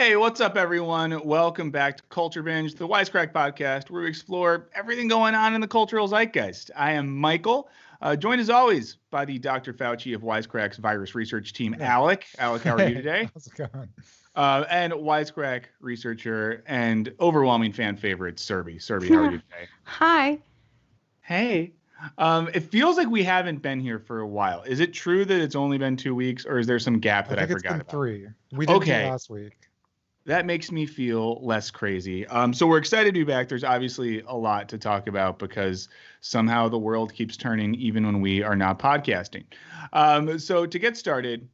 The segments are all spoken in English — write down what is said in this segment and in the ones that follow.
Hey, what's up, everyone? Welcome back to Culture Binge, the Wisecrack podcast, where we explore everything going on in the cultural zeitgeist. I am Michael, joined as always by the Dr. Fauci of Wisecrack's virus research team, Alec. Alec, how are you today? How's it going? And Wisecrack researcher and overwhelming fan favorite, Serby. Serby, how are you today? Hi. Hey. It feels like we haven't been here for a while. Is it true that it's only been 2 weeks, or is there some gap that I think forgot it's been about? 3. We did Okay. last week. That makes me feel less crazy. So we're excited to be back. There's obviously a lot to talk about because somehow the world keeps turning even when we are not podcasting. So to get started,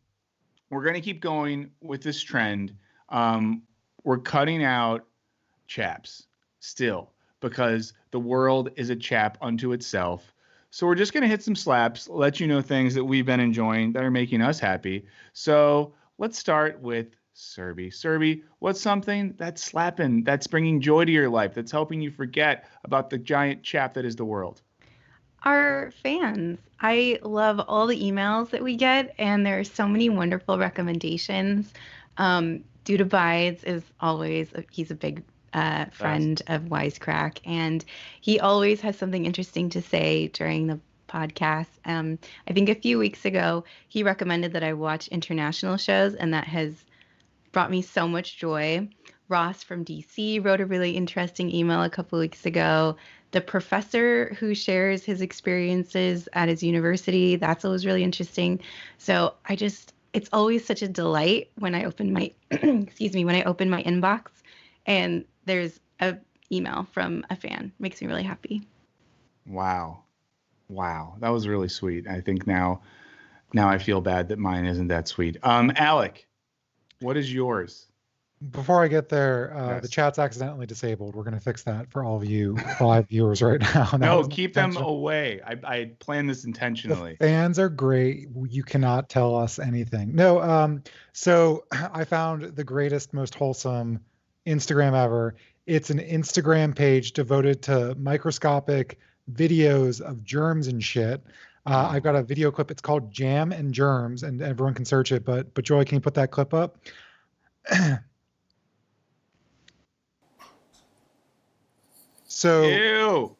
we're going to keep going with this trend. We're cutting out chaps still because the world is a chap unto itself. So we're just going to hit some slaps, let you know things that we've been enjoying that are making us happy. So let's start with Serby. Serby, what's something that's slapping, that's bringing joy to your life, that's helping you forget about the giant chap that is the world? Our fans. I love all the emails that we get, and there are so many wonderful recommendations. Dude Abides is always, he's a big friend of Wisecrack, and he always has something interesting to say during the podcast. I think a few weeks ago, he recommended that I watch international shows, and that has brought me so much joy. Ross from DC wrote a really interesting email a couple weeks ago. The professor who shares his experiences at his university, that's always really interesting. So it's always such a delight when I open my, when I open my inbox and there's a email from a fan. Makes me really happy. Wow. That was really sweet. I think now I feel bad that mine isn't that sweet. Alec, what is yours? Before I get there, Yes. The chat's accidentally disabled. We're going to fix that for all of you 5 viewers right now. No, keep them away. I planned this intentionally. The fans are great. You cannot tell us anything. No, so I found the greatest, most wholesome Instagram ever. It's an Instagram page devoted to microscopic videos of germs and shit. I've got a video clip. It's called Jam and Germs, and everyone can search it. But Joy, can you put that clip up? So, ew.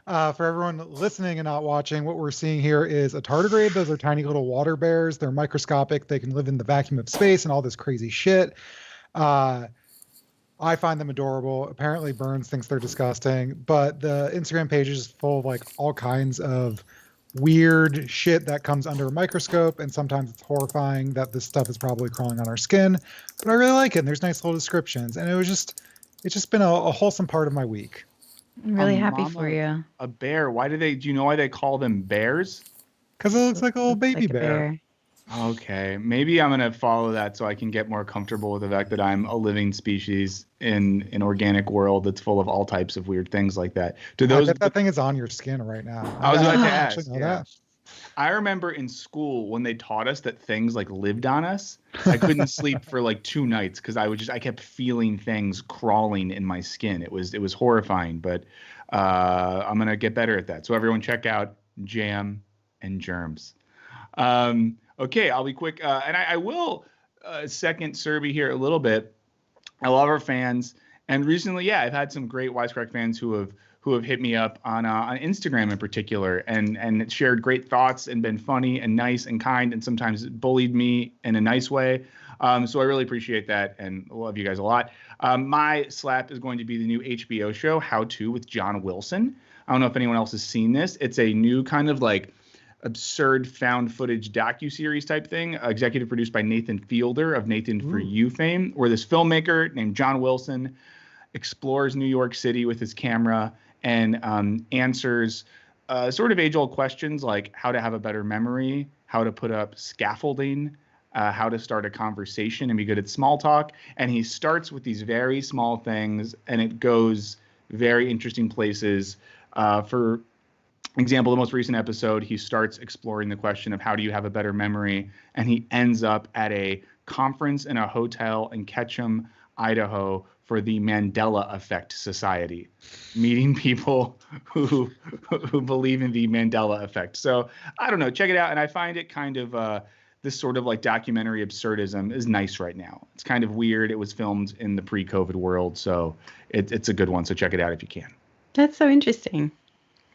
For everyone listening and not watching, what we're seeing here is a tardigrade. Those are tiny little water bears. They're microscopic. They can live in the vacuum of space and all this crazy shit. I find them adorable. Apparently Burns thinks they're disgusting, but the Instagram page is full of like all kinds of weird shit that comes under a microscope, and sometimes it's horrifying that this stuff is probably crawling on our skin, but I really like it, and there's nice little descriptions, and it's just been a wholesome part of my week. I'm really happy for you. A bear. Do you know why they call them bears? Because it looks like a little baby bear. Okay, maybe I'm gonna follow that so I can get more comfortable with the fact that I'm a living species in an organic world that's full of all types of weird things like that. I bet that thing is on your skin right now. I was about to ask. That. I remember in school when they taught us that things like lived on us. I couldn't sleep for like 2 nights because I kept feeling things crawling in my skin. It was horrifying, but I'm gonna get better at that. So everyone check out Jam and Germs. Okay, I'll be quick, and I will second Serby here a little bit. I love our fans, and recently, I've had some great Wisecrack fans who have hit me up on Instagram in particular, and shared great thoughts and been funny and nice and kind, and sometimes bullied me in a nice way. So I really appreciate that, and love you guys a lot. My slap is going to be the new HBO show, How To, with John Wilson. I don't know if anyone else has seen this. It's a new kind of like absurd found footage docuseries type thing, executive produced by Nathan Fielder of Nathan For You fame, where this filmmaker named John Wilson explores New York City with his camera and answers sort of age-old questions like how to have a better memory, how to put up scaffolding, how to start a conversation and be good at small talk. And he starts with these very small things, and it goes very interesting places. For example, the most recent episode, he starts exploring the question of how do you have a better memory, and he ends up at a conference in a hotel in Ketchum, Idaho, for the Mandela Effect Society, meeting people who believe in the Mandela Effect. So I don't know, check it out, and I find it kind of this sort of like documentary absurdism is nice right now. It's kind of weird. It was filmed in the pre-COVID world, so it's a good one. So check it out if you can. That's so interesting.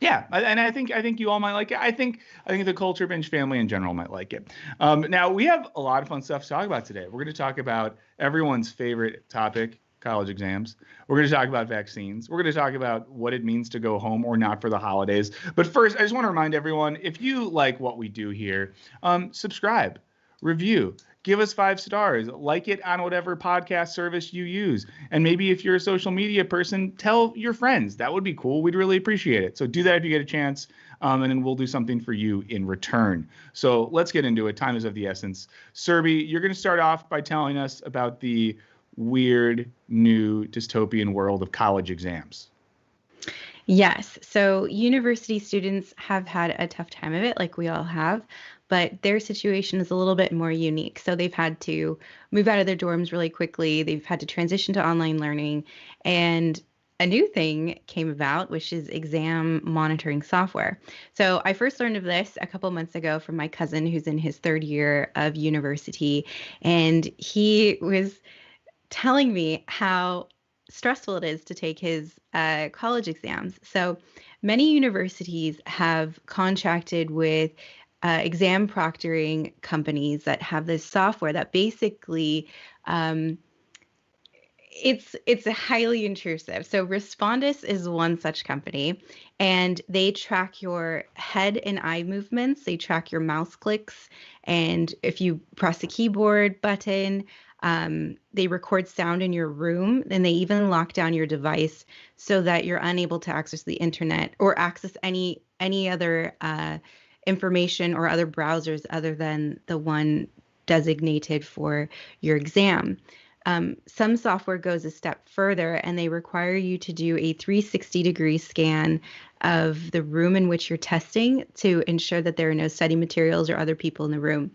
Yeah, and I think you all might like it. I think the Culture Binge family in general might like it. Now we have a lot of fun stuff to talk about today. We're going to talk about everyone's favorite topic, college exams. We're going to talk about vaccines. We're going to talk about what it means to go home or not for the holidays. But first, I just want to remind everyone, if you like what we do here, subscribe, review, give us 5 stars, like it on whatever podcast service you use. And maybe if you're a social media person, tell your friends. That would be cool. We'd really appreciate it. So do that if you get a chance, and then we'll do something for you in return. So let's get into it. Time is of the essence. Serby, you're going to start off by telling us about the weird new dystopian world of college exams. Yes. So university students have had a tough time of it, like we all have, but their situation is a little bit more unique. So they've had to move out of their dorms really quickly. They've had to transition to online learning. And a new thing came about, which is exam monitoring software. So I first learned of this a couple months ago from my cousin who's in his 3rd year of university. And he was telling me how stressful it is to take his college exams. So many universities have contracted with exam proctoring companies that have this software that basically it's a highly intrusive. So Respondus is one such company, and they track your head and eye movements. They track your mouse clicks, and if you press a keyboard button, they record sound in your room, and they even lock down your device so that you're unable to access the internet or access any other information or other browsers other than the one designated for your exam. Some software goes a step further, and they require you to do a 360-degree scan of the room in which you're testing to ensure that there are no study materials or other people in the room.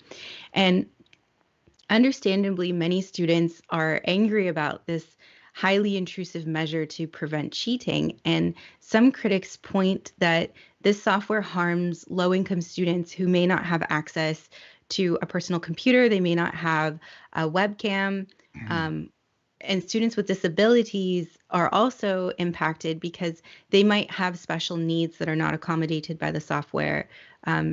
And understandably, many students are angry about this highly intrusive measure to prevent cheating. And some critics point that this software harms low-income students who may not have access to a personal computer. They may not have a webcam. And students with disabilities are also impacted because they might have special needs that are not accommodated by the software.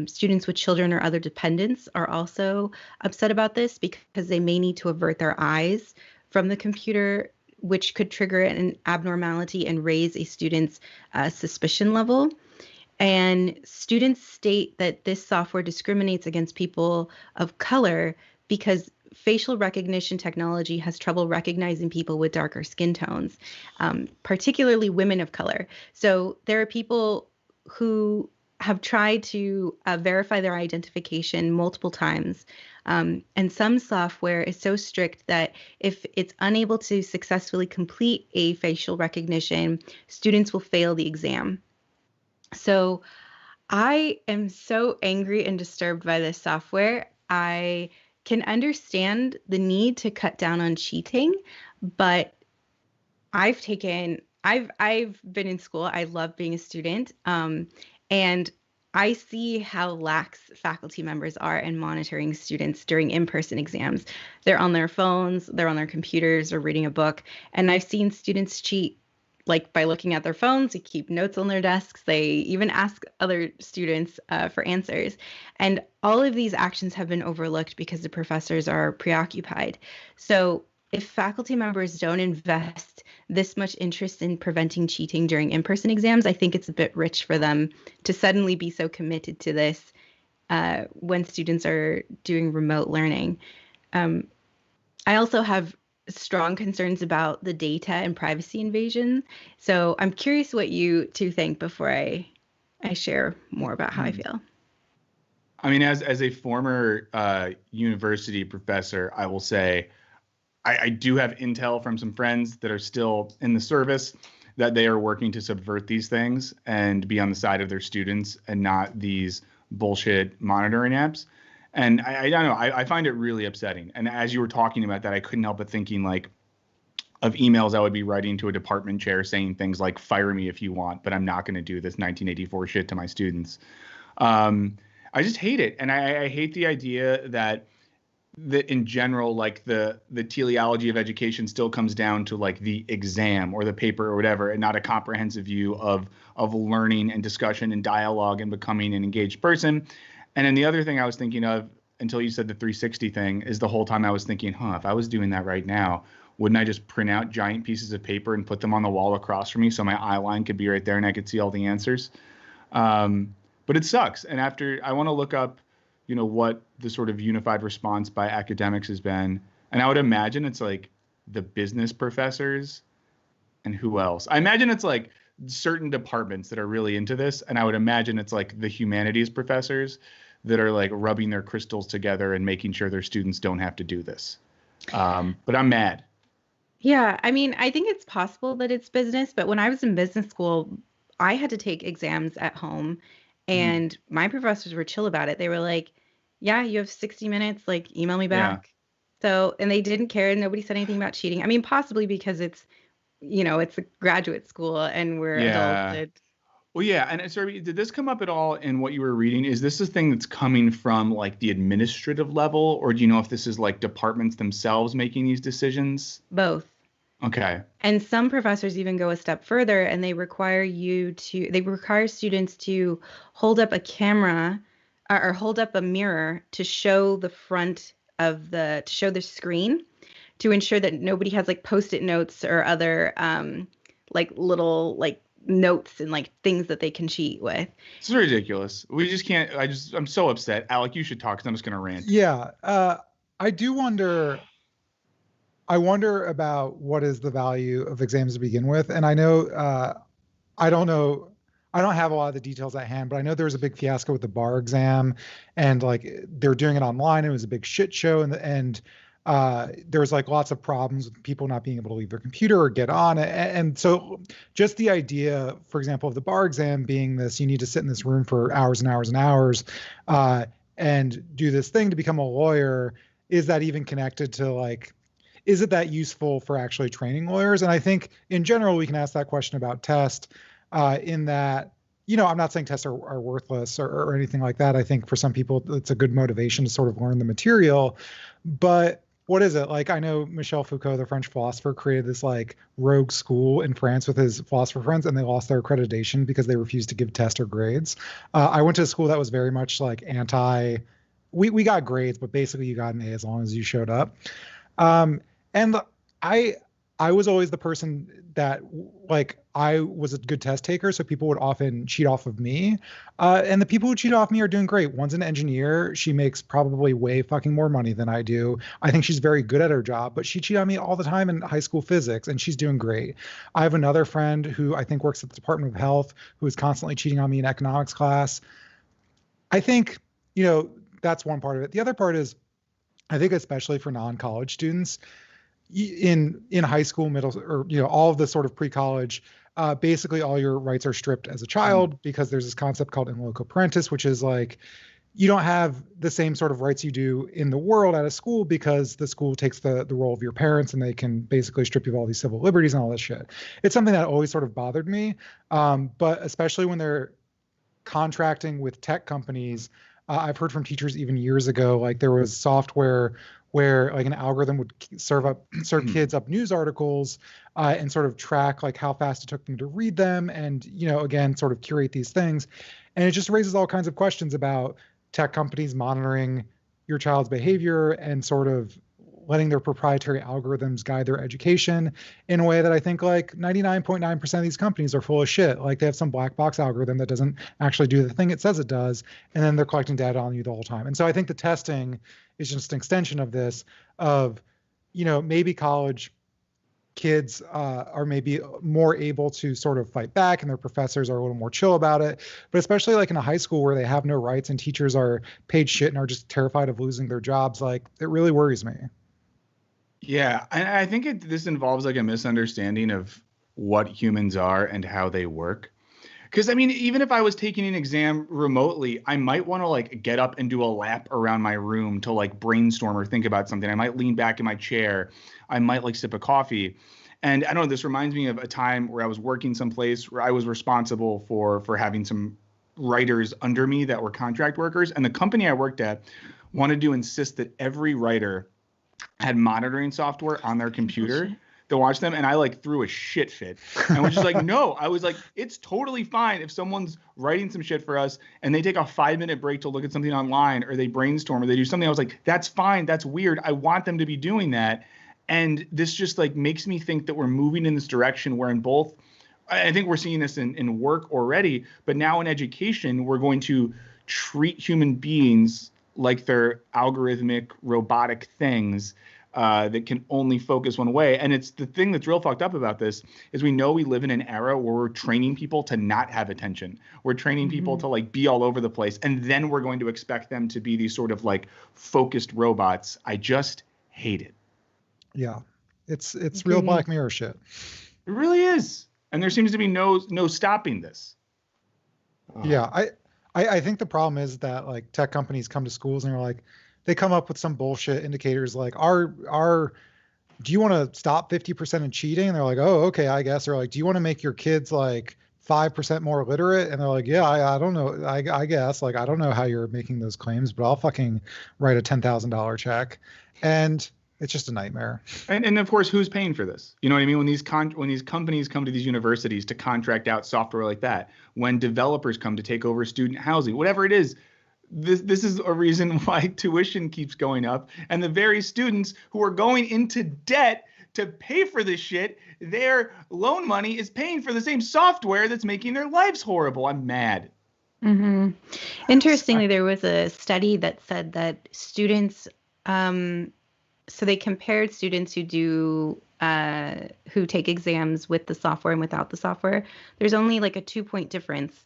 Students with children or other dependents are also upset about this because they may need to avert their eyes from the computer, which could trigger an abnormality and raise a student's suspicion level. And students state that this software discriminates against people of color because facial recognition technology has trouble recognizing people with darker skin tones, particularly women of color. So there are people who have tried to verify their identification multiple times. And some software is so strict that if it's unable to successfully complete a facial recognition, students will fail the exam. So I am so angry and disturbed by this software. I can understand the need to cut down on cheating, but I've been in school. I love being a student. And I see how lax faculty members are in monitoring students during in-person exams. They're on their phones, they're on their computers, or reading a book. And I've seen students cheat like by looking at their phones. They keep notes on their desks. They even ask other students for answers. And all of these actions have been overlooked because the professors are preoccupied. So if faculty members don't invest this much interest in preventing cheating during in-person exams, I think it's a bit rich for them to suddenly be so committed to this when students are doing remote learning. I also have strong concerns about the data and privacy invasion. So I'm curious what you two think before I share more about how I feel. I mean, as a former university professor, I will say I do have intel from some friends that are still in the service that they are working to subvert these things and be on the side of their students and not these bullshit monitoring apps. And I don't know, I find it really upsetting. And as you were talking about that, I couldn't help but thinking like of emails I would be writing to a department chair saying things like, fire me if you want, but I'm not going to do this 1984 shit to my students. I just hate it. And I hate the idea that in general, like the teleology of education still comes down to like the exam or the paper or whatever, and not a comprehensive view of learning and discussion and dialogue and becoming an engaged person. And then the other thing I was thinking of until you said the 360 thing is the whole time I was thinking, if I was doing that right now, wouldn't I just print out giant pieces of paper and put them on the wall across from me so my eye line could be right there and I could see all the answers? But it sucks. And after I want to look up, what the sort of unified response by academics has been. And I would imagine it's like the business professors and who else? I imagine it's like certain departments that are really into this. And I would imagine it's like the humanities professors that are like rubbing their crystals together and making sure their students don't have to do this. But I'm mad. Yeah, I mean, I think it's possible that it's business, but when I was in business school, I had to take exams at home, and my professors were chill about it. They were like, yeah, you have 60 minutes, like email me back. So, and they didn't care. Nobody said anything about cheating. I mean, possibly because it's a graduate school and we're adults. Well, yeah. And sorry, did this come up at all in what you were reading? Is this a thing that's coming from like the administrative level, or do you know if this is like departments themselves making these decisions? Both. Okay. And some professors even go a step further, and they require students to hold up a camera or hold up a mirror to show the front of to show the screen, to ensure that nobody has like Post-it notes or other like little like notes and like things that they can cheat with. It's ridiculous. We just can't. I'm so upset. Alec, you should talk because I'm just gonna rant. Yeah. I do wonder. I wonder about what is the value of exams to begin with. And I know, I don't know, I don't have a lot of the details at hand, but I know there was a big fiasco with the bar exam, and like they were doing it online. It was a big shit show. And there was like lots of problems with people not being able to leave their computer or get on. And so just the idea, for example, of the bar exam being this, you need to sit in this room for hours and hours and hours and do this thing to become a lawyer. Is that even connected to like, is it that useful for actually training lawyers? And I think in general, we can ask that question about tests in that, I'm not saying tests are worthless or anything like that. I think for some people, it's a good motivation to sort of learn the material. But what is it? Like, I know Michel Foucault, the French philosopher, created this like rogue school in France with his philosopher friends, and they lost their accreditation because they refused to give tests or grades. I went to a school that was very much like we got grades, but basically you got an A as long as you showed up. And I was always the person that like I was a good test taker, so people would often cheat off of me. And the people who cheat off me are doing great. One's an engineer. She makes probably way fucking more money than I do. I think she's very good at her job, but she cheated on me all the time in high school physics, and she's doing great. I have another friend who I think works at the Department of Health who is constantly cheating on me in economics class. I think, that's one part of it. The other part is, I think especially for non-college students, in high school, middle, or all of the sort of pre-college, basically all your rights are stripped as a child because there's this concept called in loco parentis, which is like you don't have the same sort of rights you do in the world at a school because the school takes the role of your parents and they can basically strip you of all these civil liberties and all this shit. It's something that always sort of bothered me, but especially when they're contracting with tech companies. I've heard from teachers even years ago, like there was software where like an algorithm would serve kids up news articles and sort of track like how fast it took them to read them and, again, sort of curate these things. And it just raises all kinds of questions about tech companies monitoring your child's behavior and sort of letting their proprietary algorithms guide their education in a way that I think like 99.9% of these companies are full of shit. Like they have some black box algorithm that doesn't actually do the thing it says it does, and then they're collecting data on you the whole time. And so I think the testing is just an extension of this, of, maybe college kids are maybe more able to sort of fight back and their professors are a little more chill about it. But especially like in a high school where they have no rights and teachers are paid shit and are just terrified of losing their jobs, like it really worries me. Yeah, I think this involves like a misunderstanding of what humans are and how they work. Because I mean, even if I was taking an exam remotely, I might want to like get up and do a lap around my room to like brainstorm or think about something. I might lean back in my chair. I might like sip a coffee. And I don't know, this reminds me of a time where I was working someplace where I was responsible for having some writers under me that were contract workers. And the company I worked at wanted to insist that every writer had monitoring software on their computer to watch them. And I like threw a shit fit and was just like, no, I was like, it's totally fine if someone's writing some shit for us and they take a 5-minute break to look at something online, or they brainstorm, or they do something. I was like, that's fine. That's weird. I want them to be doing that. And this just like makes me think that we're moving in this direction where in both, I think we're seeing this in work already, but now in education, we're going to treat human beings like they're algorithmic robotic things that can only focus one way. And it's the thing that's real fucked up about this is we know we live in an era where we're training people to not have attention. We're training people to like be all over the place. And then we're going to expect them to be these sort of like focused robots. I just hate it. Yeah, it's real Black Mirror shit. It really is. And there seems to be no stopping this. Yeah, I think the problem is that like tech companies come to schools and they're like, they come up with some bullshit indicators like, do you want to stop 50% in cheating? And they're like, oh, okay, I guess. Or like, do you want to make your kids like 5% more literate? And they're like, yeah, I don't know. I guess, like, I don't know how you're making those claims, but I'll fucking write a $10,000 check. And it's just a nightmare. And of course, who's paying for this? You know what I mean? When these companies come to these universities to contract out software like that, when developers come to take over student housing, whatever it is, this is a reason why tuition keeps going up. And the very students who are going into debt to pay for this shit, their loan money is paying for the same software that's making their lives horrible. I'm mad. Mm-hmm. Interestingly, there was a study that said that students, so they compared students who take exams with the software and without the software. There's only like a 2-point difference.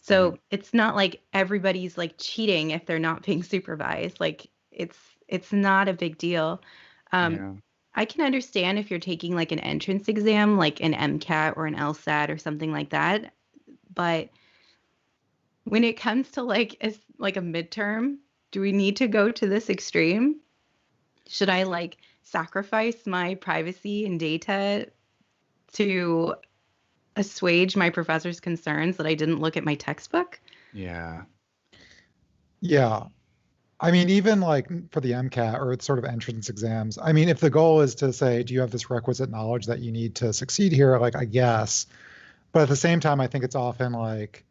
So it's not like everybody's like cheating if they're not being supervised. Like it's not a big deal. I can understand if you're taking like an entrance exam, like an MCAT or an LSAT or something like that. But when it comes to like a midterm, do we need to go to this extreme? Should I like sacrifice my privacy and data to assuage my professor's concerns that I didn't look at my textbook? Yeah. Yeah. I mean, even like for the MCAT or sort of entrance exams, I mean, if the goal is to say, do you have this requisite knowledge that you need to succeed here? Like, I guess. But at the same time, I think it's often like,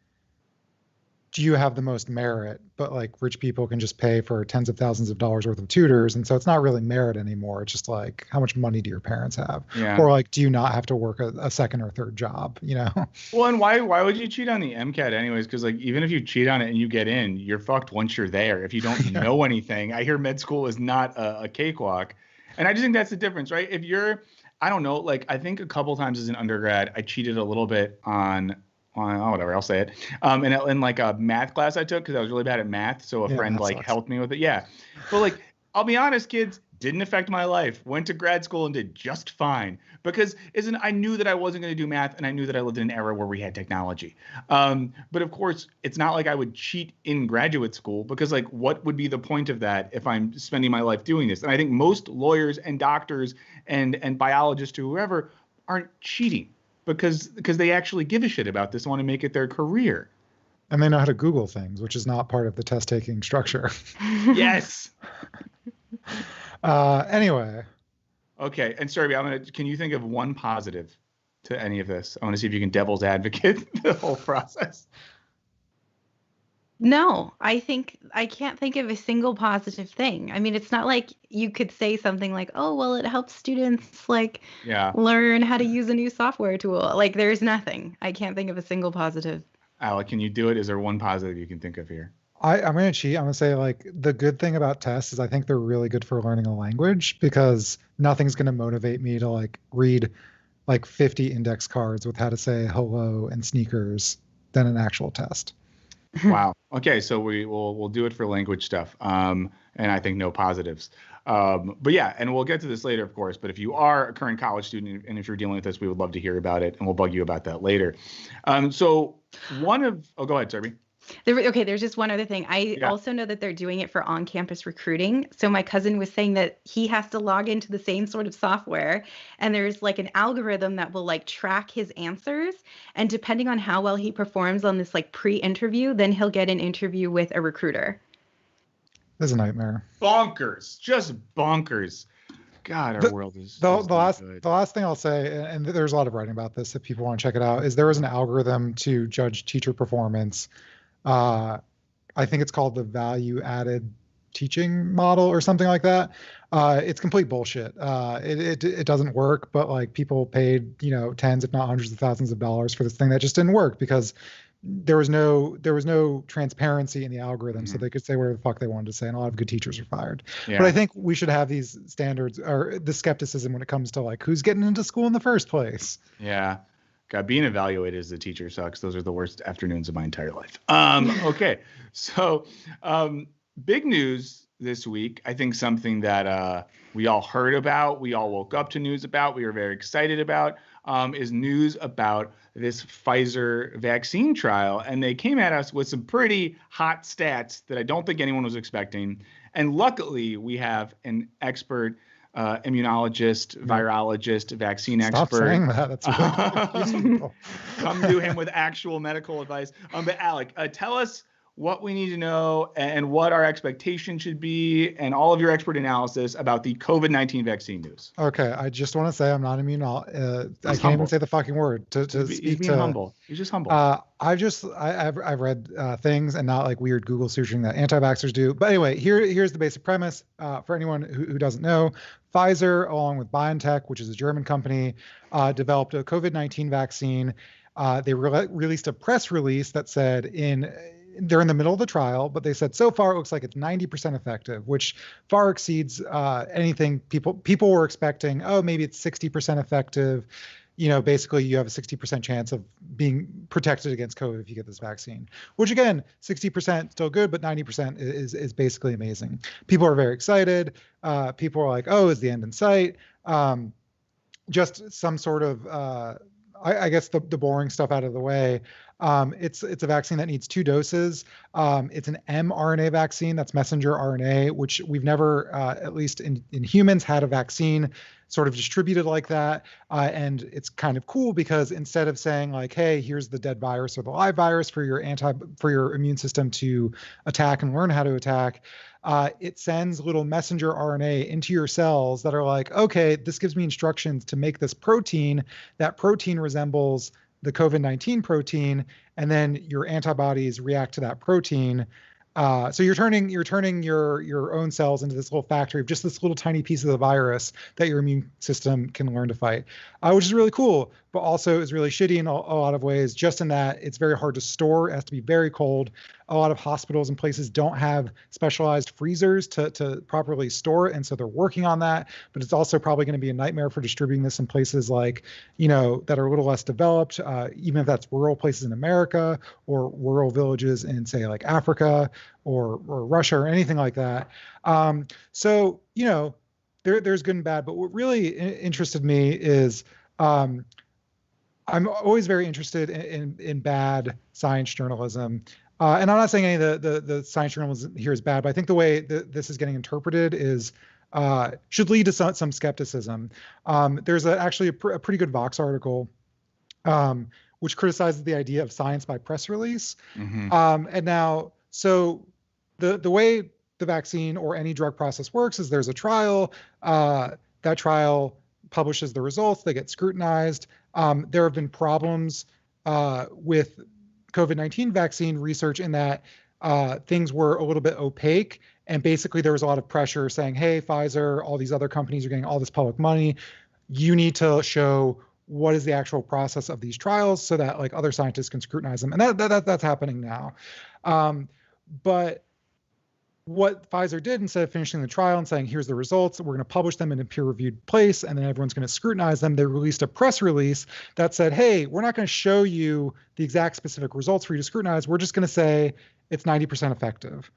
do you have the most merit? But like rich people can just pay for tens of thousands of dollars worth of tutors. And so it's not really merit anymore. It's just like, how much money do your parents have? Yeah. Or like, do you not have to work a second or third job, you know? Well, and why would you cheat on the MCAT anyways? Because like, even if you cheat on it and you get in, you're fucked once you're there. If you don't know anything, I hear med school is not a cakewalk. And I just think that's the difference, right? If you're, I don't know, like I think a couple times as an undergrad, I cheated a little bit on whatever, I'll say it. In like a math class I took because I was really bad at math. So a friend like helped me with it. Yeah. But like, I'll be honest, kids, didn't affect my life. Went to grad school and did just fine because I knew that I wasn't going to do math and I knew that I lived in an era where we had technology. But of course, it's not like I would cheat in graduate school because like, what would be the point of that if I'm spending my life doing this? And I think most lawyers and doctors and biologists or whoever aren't cheating. Because they actually give a shit about this and want to make it their career. And they know how to Google things, which is not part of the test-taking structure. Yes. Anyway. Okay. And sorry, can you think of one positive to any of this? I want to see if you can devil's advocate the whole process. No, I can't think of a single positive thing. I mean, it's not like you could say something like, oh, well, it helps students like learn how to use a new software tool. Like there's nothing. I can't think of a single positive. Alec, can you do it? Is there one positive you can think of here? I'm going to cheat. I'm going to say like the good thing about tests is I think they're really good for learning a language because nothing's going to motivate me to like read like 50 index cards with how to say hello and sneakers than an actual test. Wow. Okay, so we'll do it for language stuff. And I think no positives. But yeah, and we'll get to this later, of course. But if you are a current college student and if you're dealing with this, we would love to hear about it, and we'll bug you about that later. Go ahead, Serby. There's just one other thing. I Yeah. also know that they're doing it for on-campus recruiting. So my cousin was saying that he has to log into the same sort of software, and there's like an algorithm that will like track his answers. And depending on how well he performs on this like pre-interview, then he'll get an interview with a recruiter. This is a nightmare. Bonkers. Just bonkers. God, our world is the not good. last thing I'll say, and there's a lot of writing about this if people want to check it out, is there was an algorithm to judge teacher performance. I think it's called the value added teaching model or something like that. It's complete bullshit. It doesn't work, but like people paid, tens, if not hundreds of thousands of dollars for this thing that just didn't work because there was no transparency in the algorithm, so they could say whatever the fuck they wanted to say, and a lot of good teachers are fired. Yeah. But I think we should have these standards or the skepticism when it comes to like who's getting into school in the first place. Yeah. God, being evaluated as a teacher sucks. Those are the worst afternoons of my entire life. Okay. So big news this week. I think something that we all heard about, we all woke up to news about, we were very excited about, is news about this Pfizer vaccine trial. And they came at us with some pretty hot stats that I don't think anyone was expecting. And luckily, we have an expert immunologist, virologist, vaccine Stop expert. Saying that. That's really come to him with actual medical advice. But Alec, tell us what we need to know and what our expectation should be and all of your expert analysis about the COVID-19 vaccine news. Okay, I just want to say I'm not I can't even say the fucking word to speak he's being to. Humble. He's just humble. I've read things and not like weird Google searching that anti-vaxxers do. But anyway, here's the basic premise for anyone who doesn't know. Pfizer, along with BioNTech, which is a German company, developed a COVID-19 vaccine. They released a press release that said they're in the middle of the trial, but they said so far it looks like it's 90% effective, which far exceeds anything people were expecting. Oh, maybe it's 60% effective. Basically you have a 60% chance of being protected against COVID if you get this vaccine, which again, 60% still good, but 90% is basically amazing. People are very excited. People are like, oh, is the end in sight? Just some sort of, I guess the boring stuff out of the way. It's a vaccine that needs 2 doses. It's an mRNA vaccine, that's messenger RNA, which we've never, at least in humans, had a vaccine sort of distributed like that. And it's kind of cool because instead of saying like, hey, here's the dead virus or the live virus for your immune system to attack and learn how to attack, it sends little messenger RNA into your cells that are like, okay, this gives me instructions to make this protein. That protein resembles the COVID-19 protein, and then your antibodies react to that protein. So you're turning your own cells into this little factory of just this little tiny piece of the virus that your immune system can learn to fight, which is really cool, but also is really shitty in a lot of ways, just in that it's very hard to store. It has to be very cold. A lot of hospitals and places don't have specialized freezers to properly store it, and so they're working on that. But it's also probably going to be a nightmare for distributing this in places like, that are a little less developed, even if that's rural places in America or rural villages in, say, like Africa or Russia or anything like that. So there's good and bad. But what really interested me is I'm always very interested in bad science journalism. And I'm not saying any of the science journalism here is bad, but I think the way this is getting interpreted is should lead to some skepticism. There's actually a pretty good Vox article which criticizes the idea of science by press release. Mm-hmm. And now, so the way the vaccine or any drug process works is there's a trial. That trial publishes the results. They get scrutinized. There have been problems with COVID-19 vaccine research in that things were a little bit opaque. And basically there was a lot of pressure saying, hey, Pfizer, all these other companies are getting all this public money. You need to show what is the actual process of these trials so that like other scientists can scrutinize them. And that's happening now. But what Pfizer did, instead of finishing the trial and saying, here's the results, we're going to publish them in a peer-reviewed place, and then everyone's going to scrutinize them, they released a press release that said, hey, we're not going to show you the exact specific results for you to scrutinize. We're just going to say it's 90% effective.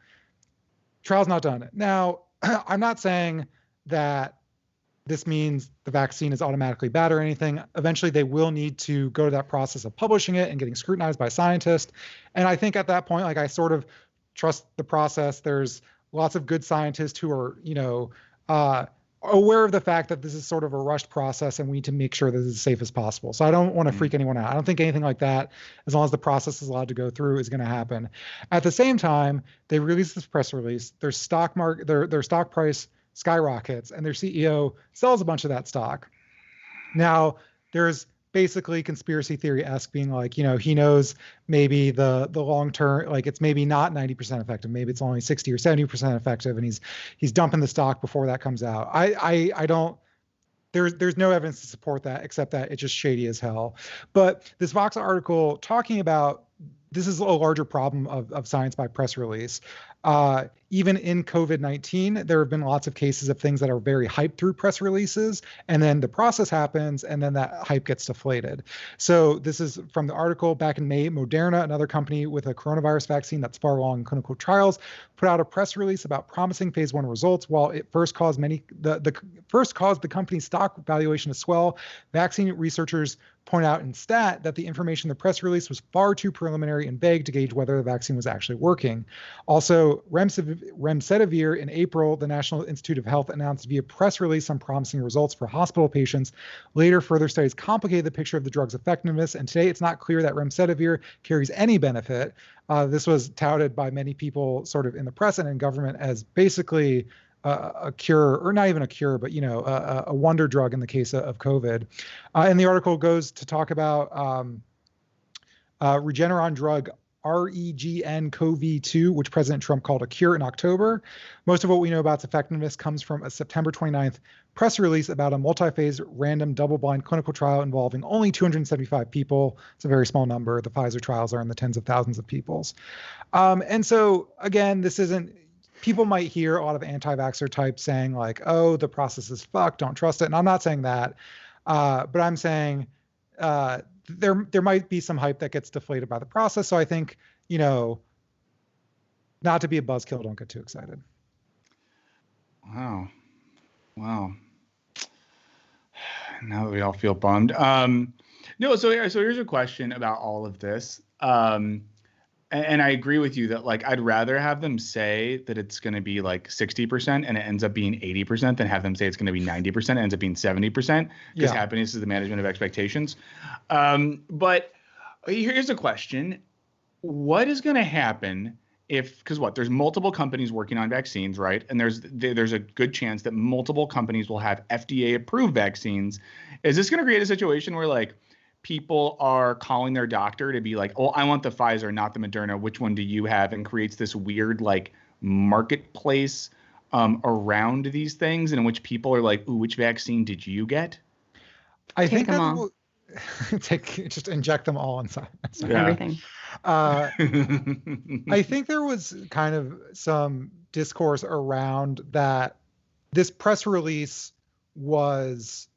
Trial's not done. Now, I'm not saying that this means the vaccine is automatically bad or anything. Eventually, they will need to go to that process of publishing it and getting scrutinized by scientists. And I think at that point, like, I sort of trust the process. There's lots of good scientists who are, aware of the fact that this is sort of a rushed process and we need to make sure that it's as safe as possible. So I don't want to freak anyone out. I don't think anything like that, as long as the process is allowed to go through, is going to happen. At the same time, they released this press release. Their stock price skyrockets, and their CEO sells a bunch of that stock. Now, there's basically conspiracy theory-esque being like, he knows maybe the long term, like, it's maybe not 90% effective, maybe it's only 60 or 70% effective, and he's dumping the stock before that comes out. I don't. There's no evidence to support that, except that it's just shady as hell. But this Vox article talking about this is a larger problem of science by press release. Even in COVID-19, there have been lots of cases of things that are very hyped through press releases, and then the process happens, and then that hype gets deflated. So this is from the article. Back in May, Moderna, another company with a coronavirus vaccine that's far along in clinical trials, put out a press release about promising phase 1 results. While it first caused the company's stock valuation to swell, vaccine researchers point out in stat that the information in the press release was far too preliminary and vague to gauge whether the vaccine was actually working. Also, remdesivir in April, the National Institute of Health announced via press release some promising results for hospital patients. Later, further studies complicated the picture of the drug's effectiveness, and today it's not clear that remdesivir carries any benefit. This was touted by many people sort of in the press and in government as basically a cure, or not even a cure, but a wonder drug in the case of COVID. And the article goes to talk about Regeneron drug REGN-CoV-2, which President Trump called a cure in October. Most of what we know about its effectiveness comes from a September 29th press release about a multi-phase random double-blind clinical trial involving only 275 people. It's a very small number. The Pfizer trials are in the tens of thousands of peoples. And so, again, this isn't, people might hear a lot of anti-vaxxer types saying like, oh, the process is fucked, don't trust it. And I'm not saying that, but I'm saying there might be some hype that gets deflated by the process. So I think, not to be a buzzkill, don't get too excited. Wow. Now that we all feel bummed. No, so here's a question about all of this. And I agree with you that, like, I'd rather have them say that it's going to be like 60% and it ends up being 80% than have them say it's going to be 90% and ends up being 70%, because happiness is the management of expectations. But here's a question. What is going to happen because there's multiple companies working on vaccines, right? And there's a good chance that multiple companies will have FDA approved vaccines. Is this going to create a situation where, like, people are calling their doctor to be like, oh, I want the Pfizer, not the Moderna. Which one do you have? And creates this weird, like, marketplace around these things, in which people are like, ooh, which vaccine did you get? I think that will just inject them all inside. Everything. I think there was kind of some discourse around that this press release was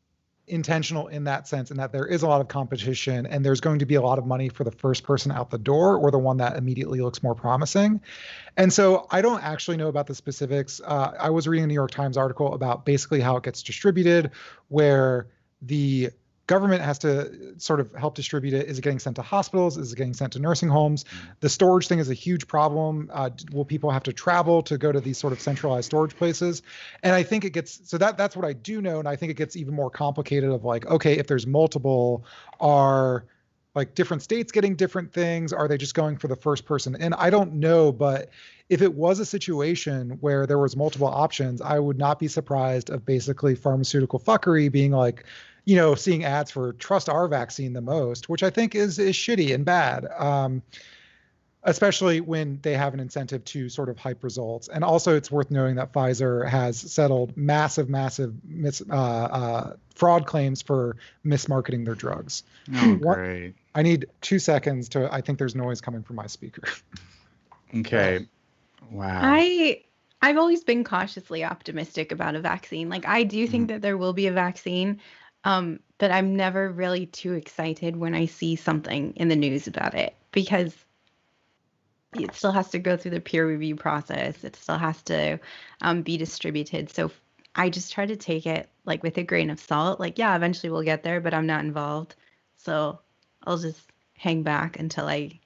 intentional in that sense, and that there is a lot of competition and there's going to be a lot of money for the first person out the door, or the one that immediately looks more promising. And so I don't actually know about the specifics. I was reading a New York Times article about basically how it gets distributed, where the government has to sort of help distribute it. Is it getting sent to hospitals? Is it getting sent to nursing homes? The storage thing is a huge problem. Will people have to travel to go to these sort of centralized storage places? And I think it gets, so that's what I do know. And I think it gets even more complicated of like, okay, if there's multiple, are like different states getting different things? Are they just going for the first person? And I don't know, but if it was a situation where there was multiple options, I would not be surprised of basically pharmaceutical fuckery being like, seeing ads for trust our vaccine the most, which I think is shitty and bad, especially when they have an incentive to sort of hype results. And also it's worth noting that Pfizer has settled massive fraud claims for mismarketing their drugs. Oh, great. I need 2 seconds I think there's noise coming from my speaker. Okay. Wow. I've always been cautiously optimistic about a vaccine. Like, I do think that there will be a vaccine. But I'm never really too excited when I see something in the news about it, because it still has to go through the peer review process. It still has to be distributed. So I just try to take it like with a grain of salt. Like, yeah, eventually we'll get there, but I'm not involved. So I'll just hang back until I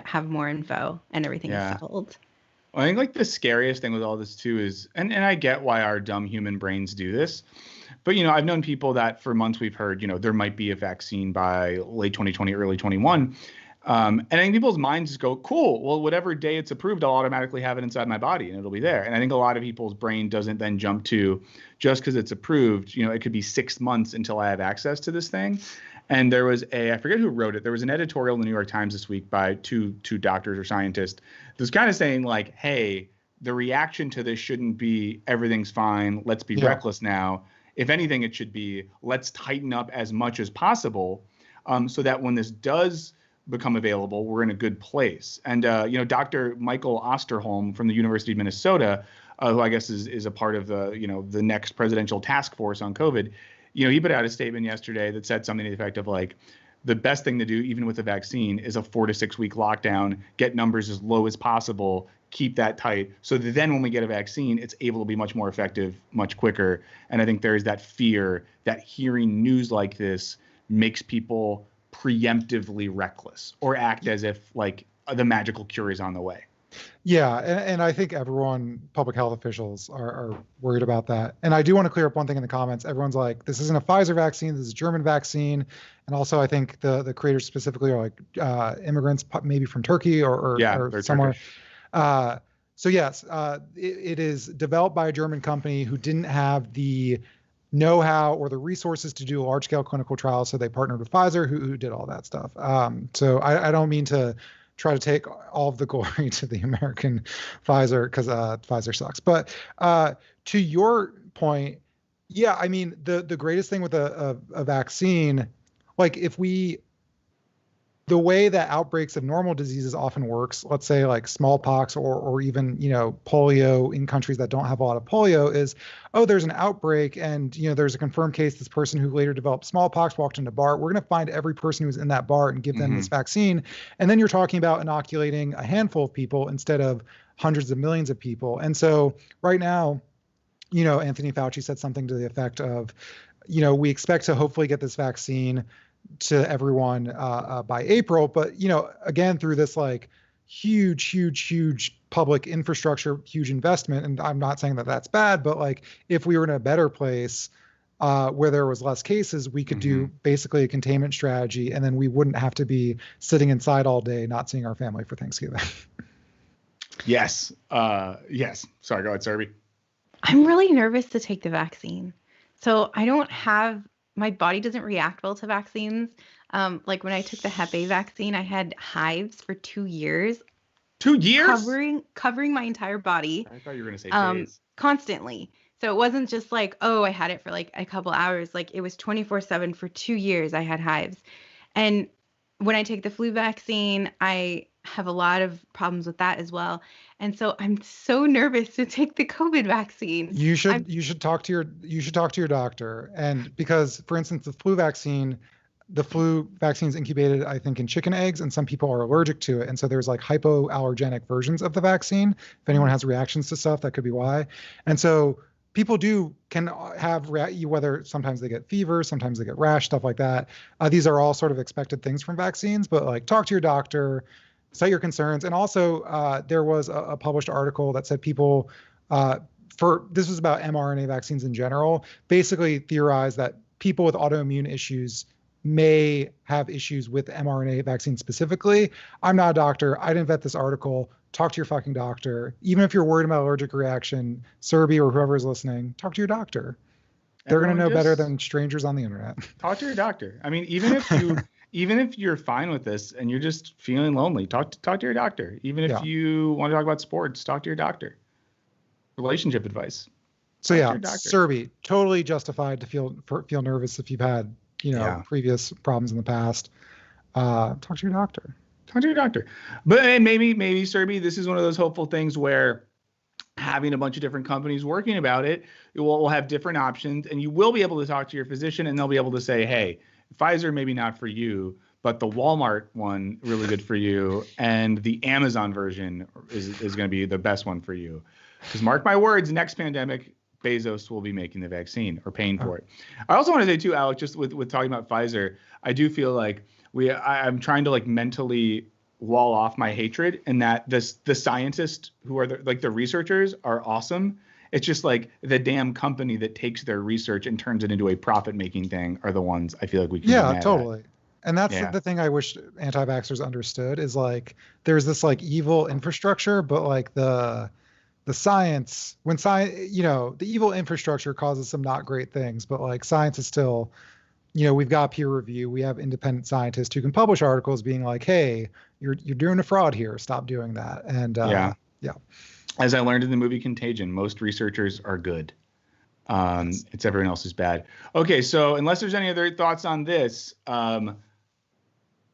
have more info and everything is Yeah. settled. Well, I think like the scariest thing with all this too is, and I get why our dumb human brains do this, but I've known people that for months we've heard, there might be a vaccine by late 2020, early 21. And I think people's minds just go, cool. Well, whatever day it's approved, I'll automatically have it inside my body and it'll be there. And I think a lot of people's brain doesn't then jump to just because it's approved, it could be 6 months until I have access to this thing. And there was I forget who wrote it. There was an editorial in the New York Times this week by two doctors or scientists that was kind of saying like, hey, the reaction to this shouldn't be everything's fine, let's be reckless now. If anything, it should be let's tighten up as much as possible so that when this does become available, we're in a good place. And, Dr. Michael Osterholm from the University of Minnesota, who I guess is a part of the next presidential task force on COVID, he put out a statement yesterday that said something to the effect of like, the best thing to do, even with a vaccine, is a 4 to 6 week lockdown, get numbers as low as possible, keep that tight. So that then when we get a vaccine, it's able to be much more effective, much quicker. And I think there's that fear that hearing news like this makes people preemptively reckless or act as if like the magical cure is on the way. Yeah, and I think public health officials are worried about that. And I do want to clear up one thing in the comments. Everyone's like, this isn't a Pfizer vaccine, this is a German vaccine. And also I think the creators specifically are like immigrants, maybe from Turkey or somewhere. So yes, it is developed by a German company who didn't have the know-how or the resources to do large-scale clinical trials, so they partnered with Pfizer, who did all that stuff. So I don't mean to try to take all of the glory to the American Pfizer because Pfizer sucks. But to your point, yeah, I mean, the greatest thing with a vaccine, like the way that outbreaks of normal diseases often works, let's say like smallpox or even, polio in countries that don't have a lot of polio is, there's an outbreak and, there's a confirmed case, this person who later developed smallpox walked into a bar. We're going to find every person who's in that bar and give them this vaccine. And then you're talking about inoculating a handful of people instead of hundreds of millions of people. And so right now, Anthony Fauci said something to the effect of, we expect to hopefully get this vaccine to everyone by April. But, again, through this like huge public infrastructure, huge investment. And I'm not saying that that's bad, but like if we were in a better place where there was less cases, we could do basically a containment strategy. And then we wouldn't have to be sitting inside all day, not seeing our family for Thanksgiving. Yes. Yes. Sorry, go ahead, Serby. I'm really nervous to take the vaccine. So my body doesn't react well to vaccines. Like when I took the Hep A vaccine, I had hives for 2 years. 2 years? Covering my entire body. I thought you were going to say days. Constantly. So it wasn't just like, I had it for like a couple hours. Like it was 24/7 for 2 years I had hives. And when I take the flu vaccine, I have a lot of problems with that as well. And so I'm so nervous to take the COVID vaccine. You should talk to your doctor. And because, for instance, the flu vaccine is incubated, I think, in chicken eggs, and some people are allergic to it. And so there's like hypoallergenic versions of the vaccine. If anyone has reactions to stuff, that could be why. And so people can have whether sometimes they get fever, sometimes they get rash, stuff like that. These are all sort of expected things from vaccines, but like talk to your doctor, cite your concerns. And also there was a published article that said people this was about mRNA vaccines in general, basically theorized that people with autoimmune issues may have issues with mRNA vaccines specifically. I'm not a doctor. I didn't vet this article. Talk to your fucking doctor. Even if you're worried about allergic reaction, Serby or whoever is listening, talk to your doctor. They're going to know better than strangers on the internet. Talk to your doctor. I mean, even if you're fine with this and you're just feeling lonely, talk to your doctor. Even if you want to talk about sports, talk to your doctor. Relationship advice. So Serby, totally justified to feel nervous if you've had previous problems in the past. Talk to your doctor. Talk to your doctor. But maybe Serby, this is one of those hopeful things where having a bunch of different companies working about it, we'll have different options, and you will be able to talk to your physician, and they'll be able to say, hey, Pfizer maybe not for you, but the Walmart one really good for you, and the Amazon version is going to be the best one for you. Because mark my words, next pandemic, Bezos will be making the vaccine or paying for it. I also want to say too, Alec, just with talking about Pfizer, I do feel like I'm trying to like mentally wall off my hatred, and that the scientists who are the researchers are awesome. It's just like the damn company that takes their research and turns it into a profit-making thing are the ones I feel like we can be mad totally. at. And that's the thing I wish anti-vaxxers understood is like there's this like evil infrastructure, but like the science, when science, the evil infrastructure causes some not great things, but like science is still, we've got peer review, we have independent scientists who can publish articles being like, hey, you're doing a fraud here, stop doing that. And yeah. As I learned in the movie Contagion, most researchers are good. It's everyone else is bad. Okay, so unless there's any other thoughts on this,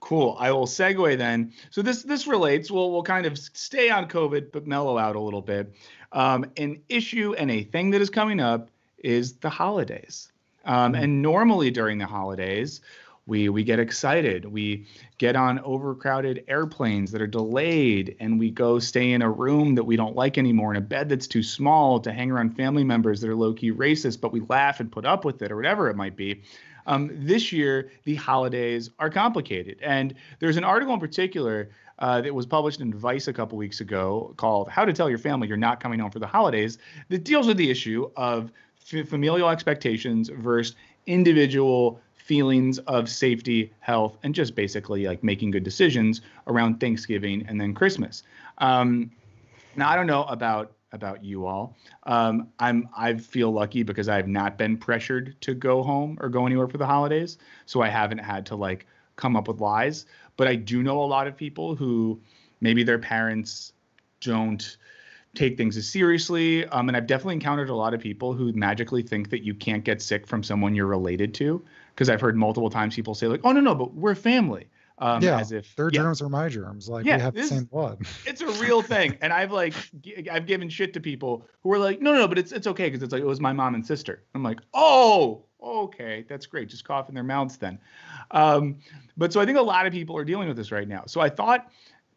cool. I will segue then. So this relates. We'll kind of stay on COVID, but mellow out a little bit. An issue and a thing that is coming up is the holidays. And normally during the holidays, we get excited. We get on overcrowded airplanes that are delayed, and we go stay in a room that we don't like anymore, in a bed that's too small, to hang around family members that are low-key racist, but we laugh and put up with it, or whatever it might be. This year, the holidays are complicated. And there's an article in particular that was published in Vice a couple weeks ago called How to Tell Your Family You're Not Coming Home for the Holidays, that deals with the issue of familial expectations versus individual feelings of safety, health, and just basically like making good decisions around Thanksgiving and then Christmas. Now, I don't know about you all. I feel lucky because I have not been pressured to go home or go anywhere for the holidays. So I haven't had to like come up with lies. But I do know a lot of people who maybe their parents don't take things as seriously. And I've definitely encountered a lot of people who magically think that you can't get sick from someone you're related to. Because I've heard multiple times people say like, oh, no, but we're family. As if their germs are my germs. Like we have the same blood. It's a real thing. And I've given shit to people who are like, no, but it's okay. Because it's like, it was my mom and sister. I'm like, oh, okay, that's great. Just cough in their mouths then. But so I think a lot of people are dealing with this right now. So I thought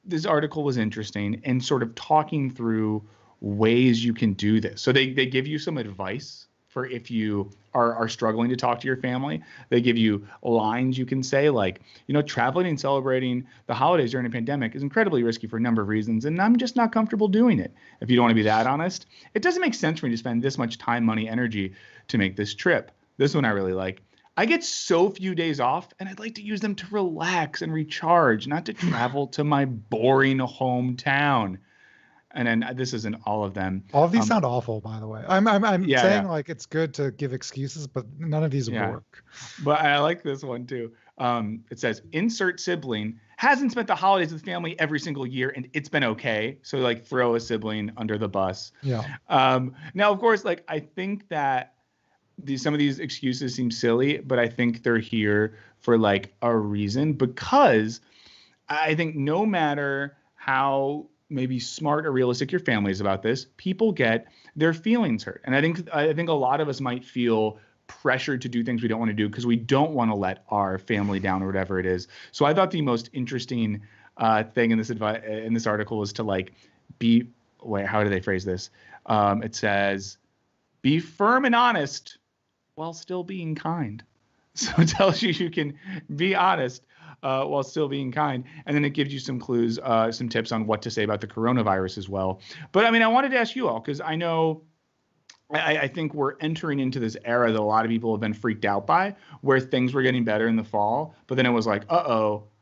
this article was interesting and sort of talking through ways you can do this. So they give you some advice for if you are struggling to talk to your family. They give you lines you can say, like, traveling and celebrating the holidays during a pandemic is incredibly risky for a number of reasons, and I'm just not comfortable doing it. If you don't want to be that honest, it doesn't make sense for me to spend this much time, money, energy to make this trip. This one I really like. I get so few days off, and I'd like to use them to relax and recharge, not to travel to my boring hometown. And then this isn't all of them. All of these sound awful, by the way. I'm saying like it's good to give excuses, but none of these work. But I like this one too. It says, insert sibling hasn't spent the holidays with family every single year, and it's been okay. So like throw a sibling under the bus. Yeah. Now, of course, like I think that some of these excuses seem silly, but I think they're here for like a reason, because I think no matter how maybe smart or realistic your family is about this, people get their feelings hurt. And I think a lot of us might feel pressured to do things we don't want to do because we don't want to let our family down or whatever it is. So I thought the most interesting thing in this article was to like how do they phrase this? It says, be firm and honest while still being kind. So it tells you can be honest while still being kind. And then it gives you some clues, some tips on what to say about the coronavirus as well. But I mean, I wanted to ask you all, because I know I think we're entering into this era that a lot of people have been freaked out by, where things were getting better in the fall. But then it was like,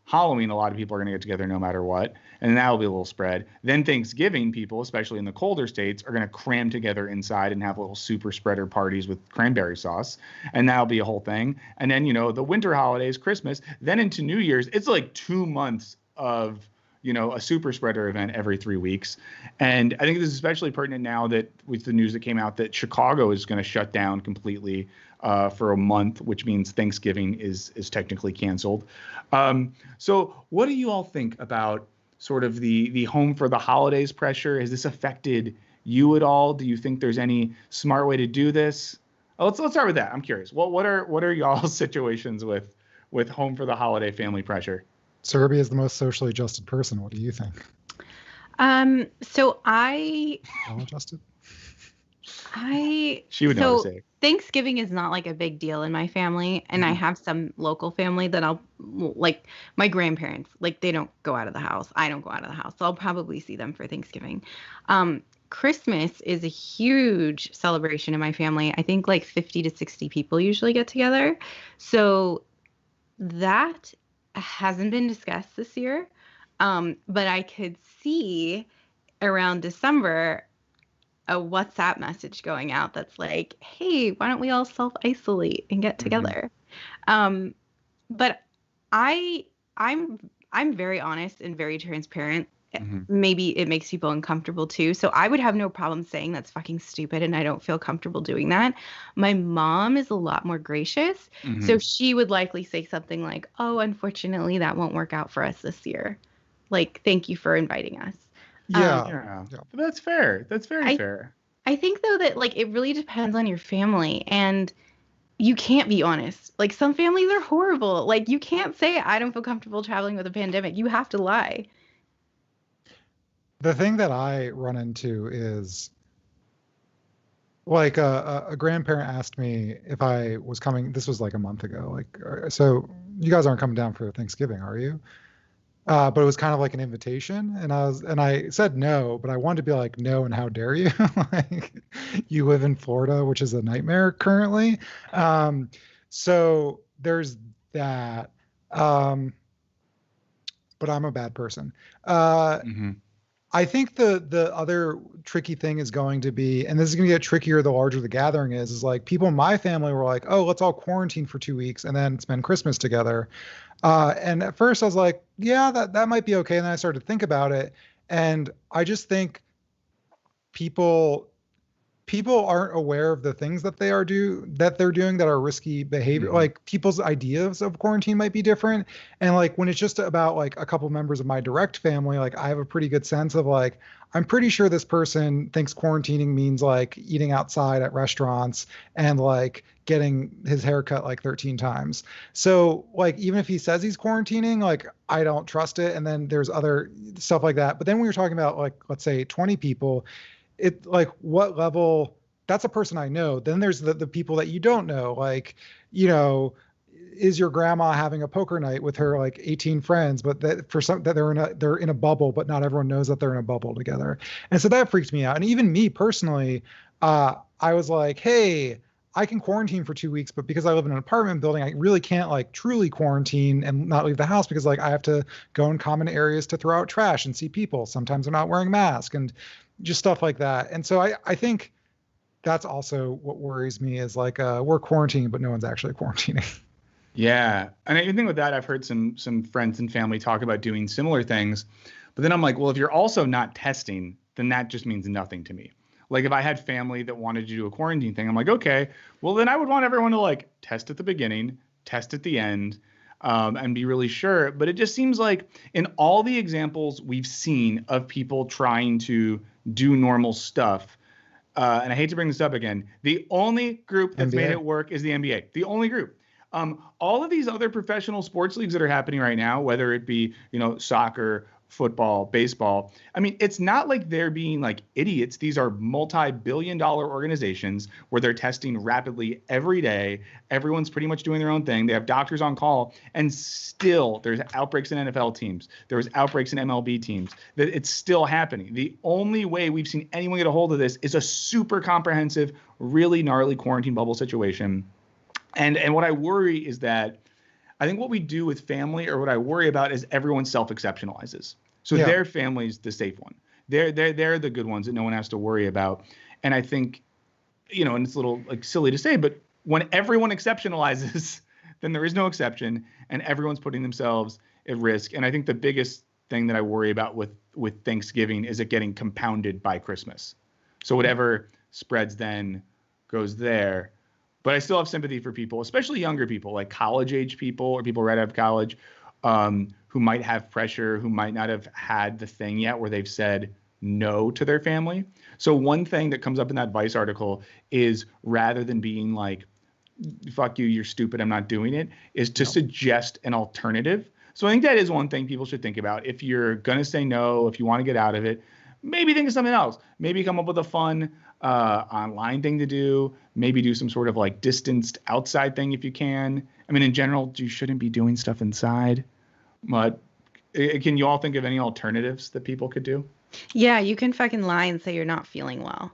Halloween, a lot of people are going to get together no matter what. And that'll be a little spread. Then Thanksgiving, people, especially in the colder states, are going to cram together inside and have little super spreader parties with cranberry sauce. And that'll be a whole thing. And then, the winter holidays, Christmas, then into New Year's, it's like 2 months of, a super spreader event every 3 weeks. And I think this is especially pertinent now that with the news that came out that Chicago is going to shut down completely for a month, which means Thanksgiving is technically canceled. So what do you all think about sort of the home for the holidays pressure? Has this affected you at all? Do you think there's any smart way to do this? Let's start with that. I'm curious. What are y'all's situations with home for the holiday family pressure? Serbia is the most socially adjusted person. What do you think? So I Well adjusted? She would know what to say. Thanksgiving is not like a big deal in my family, and I have some local family that I'll like my grandparents, like they don't go out of the house. I don't go out of the house. So I'll probably see them for Thanksgiving. Christmas is a huge celebration in my family. I think like 50 to 60 people usually get together. So that hasn't been discussed this year. But I could see around December a WhatsApp message going out that's like, hey, why don't we all self-isolate and get together? But I'm very honest and very transparent. Maybe it makes people uncomfortable too. So I would have no problem saying that's fucking stupid and I don't feel comfortable doing that. My mom is a lot more gracious. So she would likely say something like, oh, unfortunately, that won't work out for us this year. Like, thank you for inviting us. Yeah. That's fair. That's very fair. I think, though, that like it really depends on your family, and you can't be honest. Like, some families are horrible. Like, you can't say I don't feel comfortable traveling with a pandemic. You have to lie. The thing that I run into is like a grandparent asked me if I was coming. This was like a month ago. Like, so you guys aren't coming down for Thanksgiving, are you? But it was kind of like an invitation, and I said no, but I wanted to be like, no, and how dare you? Like, you live in Florida, which is a nightmare currently. So there's that. But I'm a bad person. I think the other tricky thing is going to be, and this is going to get trickier the larger the gathering is like people in my family were like, oh, let's all quarantine for 2 weeks and then spend Christmas together. And at first I was like, yeah, that might be okay. And then I started to think about it. And I just think people aren't aware of the things that they're doing that are risky behavior. Like, people's ideas of quarantine might be different. And like, when it's just about like a couple members of my direct family, like I have a pretty good sense of like, I'm pretty sure this person thinks quarantining means like eating outside at restaurants and like getting his hair cut like 13 times. So like, even if he says he's quarantining, like I don't trust it. And then there's other stuff like that. But then when you're talking about like, let's say 20 people, it like what level, that's a person I know. Then there's the people that you don't know, like, you know, is your grandma having a poker night with her like 18 friends, but that for some that they're in a bubble, but not everyone knows that they're in a bubble together. And so that freaked me out. And even me personally, I was like, hey, I can quarantine for 2 weeks, but because I live in an apartment building, I really can't like truly quarantine and not leave the house because like I have to go in common areas to throw out trash and see people. Sometimes I'm not wearing a mask and just stuff like that. And so I think that's also what worries me is like we're quarantining, but no one's actually quarantining. Yeah. And I think with that, I've heard some friends and family talk about doing similar things. But then I'm like, well, if you're also not testing, then that just means nothing to me. Like, if I had family that wanted to do a quarantine thing, I'm like, okay, well, then I would want everyone to like test at the beginning, test at the end, and be really sure. But it just seems like in all the examples we've seen of people trying to do normal stuff, and I hate to bring this up again, the only group that's made it work is the NBA. The only group. All of these other professional sports leagues that are happening right now, whether it be, you know, soccer, football, baseball, I mean, it's not like they're being like idiots. These are multi-billion-dollar organizations where they're testing rapidly every day. Everyone's pretty much doing their own thing. They have doctors on call, and still there's outbreaks in NFL teams. There was outbreaks in MLB teams. That it's still happening. The only way we've seen anyone get a hold of this is a super comprehensive, really gnarly quarantine bubble situation. And what I worry is that I think what we do with family, or what I worry about, is everyone self-exceptionalizes. So their family's the safe one. They're the good ones that no one has to worry about. And I think, you know, and it's a little like silly to say, but when everyone exceptionalizes, then there is no exception, and everyone's putting themselves at risk. And I think the biggest thing that I worry about with Thanksgiving is it getting compounded by Christmas. So whatever spreads then goes there. But I still have sympathy for people, especially younger people, like college-age people or people right out of college, who might have pressure, who might not have had the thing yet where they've said no to their family. So one thing that comes up in that Vice article is, rather than being like, fuck you, you're stupid, I'm not doing it, is to suggest an alternative. So I think that is one thing people should think about. If you're going to say no, if you want to get out of it, maybe think of something else. Maybe come up with a fun online thing to do. Maybe do some sort of like distanced outside thing if you can. I mean, in general, you shouldn't be doing stuff inside. But can you all think of any alternatives that people could do? Yeah, you can fucking lie and say you're not feeling well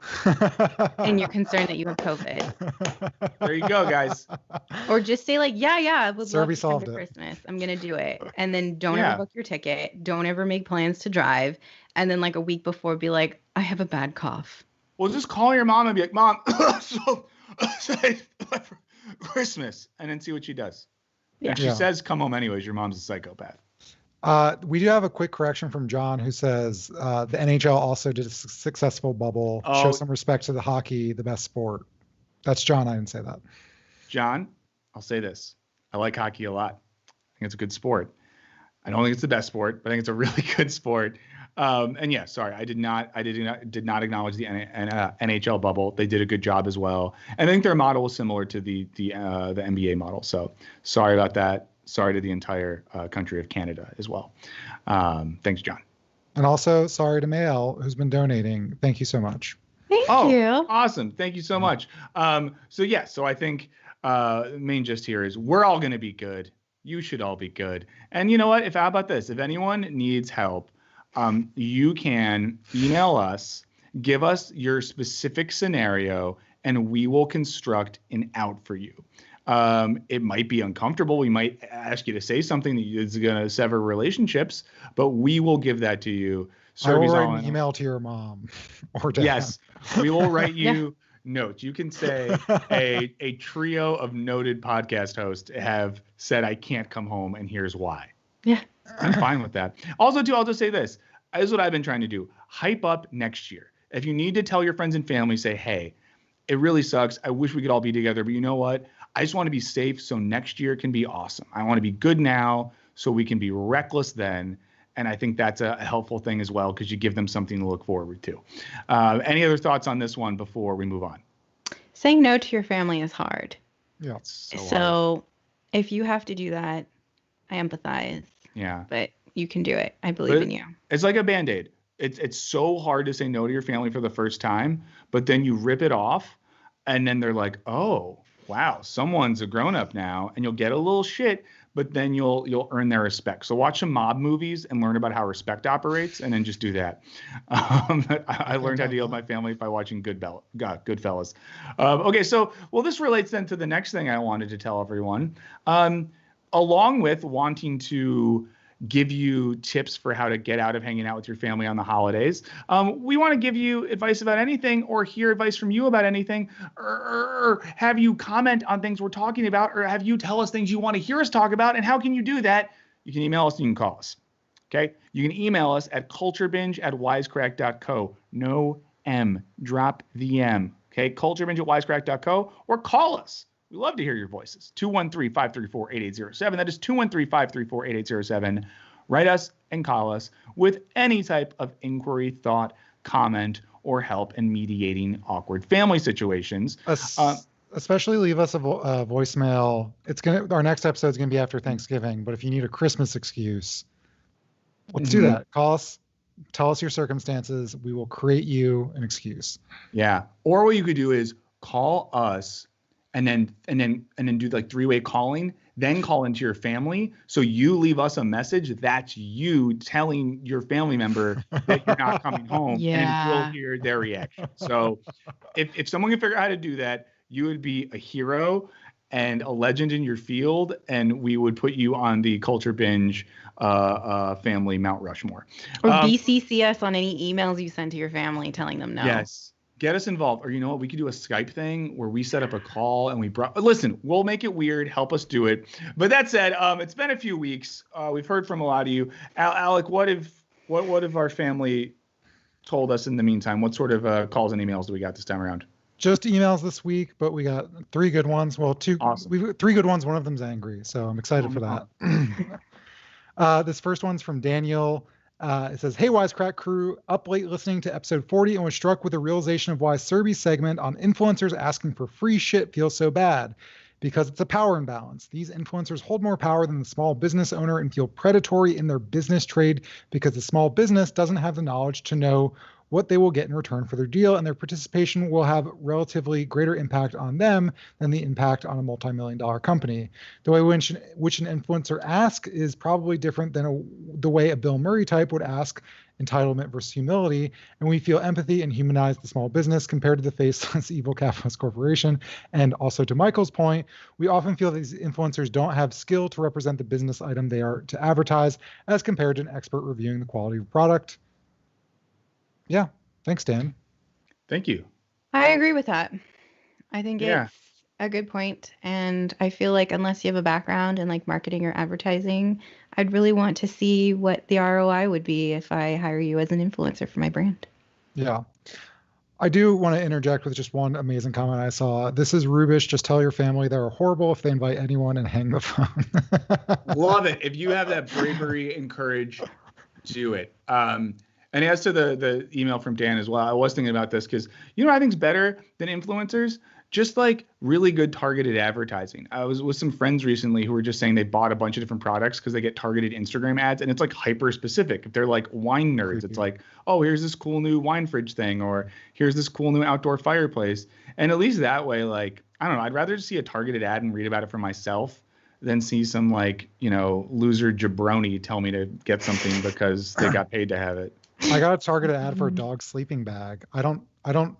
and you're concerned that you have COVID. There you go, guys. Or just say like, yeah, I would love to come to it. Christmas. I'm going to do it. And then don't ever book your ticket. Don't ever make plans to drive. And then like a week before, be like, I have a bad cough. Well, just call your mom and be like, Mom, so Christmas, and then see what she does. Yeah. If she says, come home anyways, your mom's a psychopath. We do have a quick correction from John, who says the NHL also did a successful bubble. Show some respect to the hockey, the best sport. That's John. I didn't say that. John, I'll say this. I like hockey a lot. I think it's a good sport. I don't think it's the best sport, but I think it's a really good sport. And yeah, sorry, I did not acknowledge the NHL bubble. They did a good job as well. And I think their model was similar to the NBA model. So sorry about that. Sorry to the entire country of Canada as well. Thanks, John. And also sorry to Mael, who's been donating. Thank you so much. Thank you. Awesome. Thank you so much. So I think the main gist here is we're all going to be good. You should all be good. And you know what? How about this? If anyone needs help, you can email us, give us your specific scenario, and we will construct an out for you. It might be uncomfortable. We might ask you to say something that is going to sever relationships, but we will give that to you. I will write an email to your mom or dad. Yes, we will write you notes. You can say a trio of noted podcast hosts have said, I can't come home, and here's why. Yeah. I'm fine with that. Also, too, I'll just say this. This is what I've been trying to do. Hype up next year. If you need to tell your friends and family, say, hey, it really sucks. I wish we could all be together, but you know what? I just want to be safe so next year can be awesome. I want to be good now so we can be reckless then. And I think that's a helpful thing as well because you give them something to look forward to. Any other thoughts on this one before we move on? Saying no to your family is hard. Yeah. So if you have to do that, I empathize. Yeah. But you can do it. I believe in you. It's like a Band-Aid. It's so hard to say no to your family for the first time, but then you rip it off and then they're like, oh, wow, someone's a grown-up now, and you'll get a little shit, but then you'll earn their respect. So watch some mob movies and learn about how respect operates, and then just do that. I learned how to deal with my family by watching Goodfellas. Okay, so this relates then to the next thing I wanted to tell everyone. Along with wanting to give you tips for how to get out of hanging out with your family on the holidays, we want to give you advice about anything or hear advice from you about anything or have you comment on things we're talking about or have you tell us things you want to hear us talk about. And how can you do that? You can email us and you can call us. Okay. You can email us at culturebinge@wisecrack.co. No M. Drop the M. Okay. culturebinge@wisecrack.co or call us. We love to hear your voices. 213-534-8807. That is 213-534-8807. Write us and call us with any type of inquiry, thought, comment, or help in mediating awkward family situations. Especially leave us a voicemail. Our next episode is gonna be after Thanksgiving, but if you need a Christmas excuse, let's do that. Call us. Tell us your circumstances. We will create you an excuse. Yeah. Or what you could do is call us and then do like three-way calling, then call into your family. So you leave us a message. That's you telling your family member that you're not coming home. And we'll hear their reaction. So if someone can figure out how to do that, you would be a hero and a legend in your field. And we would put you on the Culture Binge family Mount Rushmore. Or BCC us on any emails you send to your family telling them no. Yes. Get us involved. Or you know what? We could do a Skype thing where we set up a call and listen, we'll make it weird. Help us do it. But that said, it's been a few weeks. We've heard from a lot of you. Alec, what have our family told us in the meantime? What sort of calls and emails do we got this time around? Just emails this week, but we got 3 good ones. Well, 2. Awesome. We've 3 good ones. One of them's angry. So I'm excited for that. This first one's from Daniel. It says, hey, Wisecrack crew, up late listening to episode 40 and was struck with the realization of why Serby's segment on influencers asking for free shit feels so bad. Because it's a power imbalance. These influencers hold more power than the small business owner and feel predatory in their business trade because the small business doesn't have the knowledge to know what they will get in return for their deal, and their participation will have relatively greater impact on them than the impact on a multi-million-dollar company. The way which an influencer asks is probably different than the way a Bill Murray type would ask, entitlement versus humility, and we feel empathy and humanize the small business compared to the faceless evil capitalist corporation. And also to Michael's point, we often feel these influencers don't have skill to represent the business item they are to advertise as compared to an expert reviewing the quality of product. Yeah, thanks, Dan. Thank you. I agree with that. I think Yeah. it's a good point, and I feel like unless you have a background in like marketing or advertising, I'd really want to see what the ROI would be if I hire you as an influencer for my brand. Yeah. I do want to interject with just one amazing comment I saw. This is Rubish. Just tell your family they're horrible if they invite anyone, and hang the phone. Love it. If you have that bravery and courage, do it. And as to the email from Dan as well, I was thinking about this because, you know what I think's better than influencers? Just like really good targeted advertising. I was with some friends recently who were just saying they bought a bunch of different products because they get targeted Instagram ads, and it's like hyper specific. If they're like wine nerds, it's like, oh, here's this cool new wine fridge thing, or here's this cool new outdoor fireplace. And at least that way, like, I don't know, I'd rather just see a targeted ad and read about it for myself than see some like, you know, loser jabroni tell me to get something because they got paid to have it. I got a targeted ad for a dog sleeping bag. I don't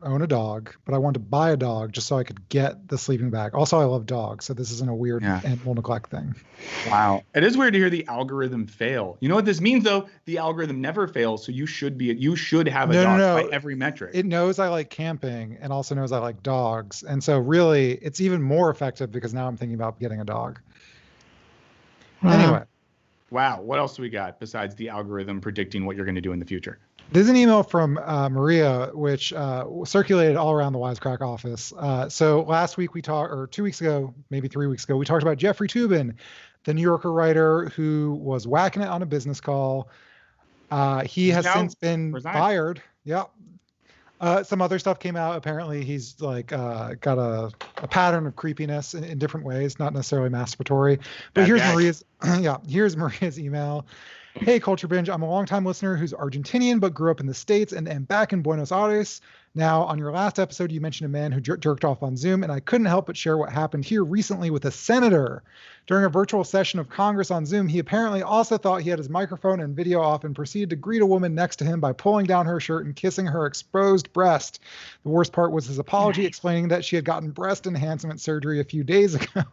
own a dog, but I wanted to buy a dog just so I could get the sleeping bag. Also, I love dogs, so this isn't a weird animal neglect thing. Wow. It is weird to hear the algorithm fail. You know what this means, though? The algorithm never fails, so you should have a dog by every metric. It knows I like camping and also knows I like dogs. And so really, it's even more effective because now I'm thinking about getting a dog. Anyway. Wow. What else do we got besides the algorithm predicting what you're going to do in the future? There's an email from Maria, which circulated all around the Wisecrack office. So last week or 2 weeks ago, maybe 3 weeks ago, we talked about Jeffrey Toobin, the New Yorker writer who was whacking it on a business call. He has since been fired. Yeah. Some other stuff came out. Apparently, he's like got a pattern of creepiness in different ways, not necessarily masturbatory. But here's Maria's email. Hey, Culture Binge. I'm a longtime listener who's Argentinian but grew up in the States and am back in Buenos Aires. Now, on your last episode, you mentioned a man who jerked off on Zoom, and I couldn't help but share what happened here recently with a senator. During a virtual session of Congress on Zoom, he apparently also thought he had his microphone and video off and proceeded to greet a woman next to him by pulling down her shirt and kissing her exposed breast. The worst part was his apology, explaining that she had gotten breast enhancement surgery a few days ago.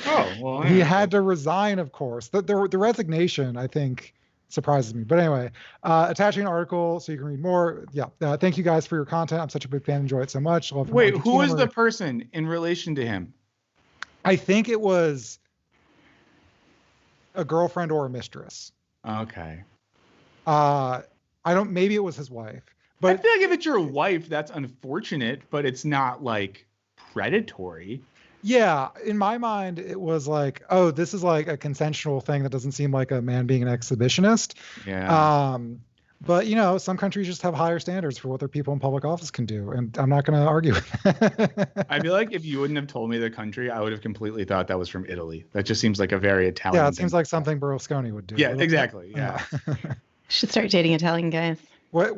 Oh, well, he had to resign, of course. The resignation, I think, surprises me. But anyway, attaching an article so you can read more. Yeah. Thank you guys for your content. I'm such a big fan. Enjoy it so much. Wait, who is the person in relation to him? I think it was a girlfriend or a mistress. Okay. Maybe it was his wife. But I feel like if it's your wife, that's unfortunate, but it's not like predatory. Yeah, in my mind, it was like, oh, this is like a consensual thing that doesn't seem like a man being an exhibitionist. Yeah. But, you know, some countries just have higher standards for what their people in public office can do. And I'm not going to argue with that. I feel like if you wouldn't have told me the country, I would have completely thought that was from Italy. That just seems like a very Italian thing. Yeah, it seems like something Berlusconi would do. Yeah, exactly. Yeah. Should start dating Italian guys. Well,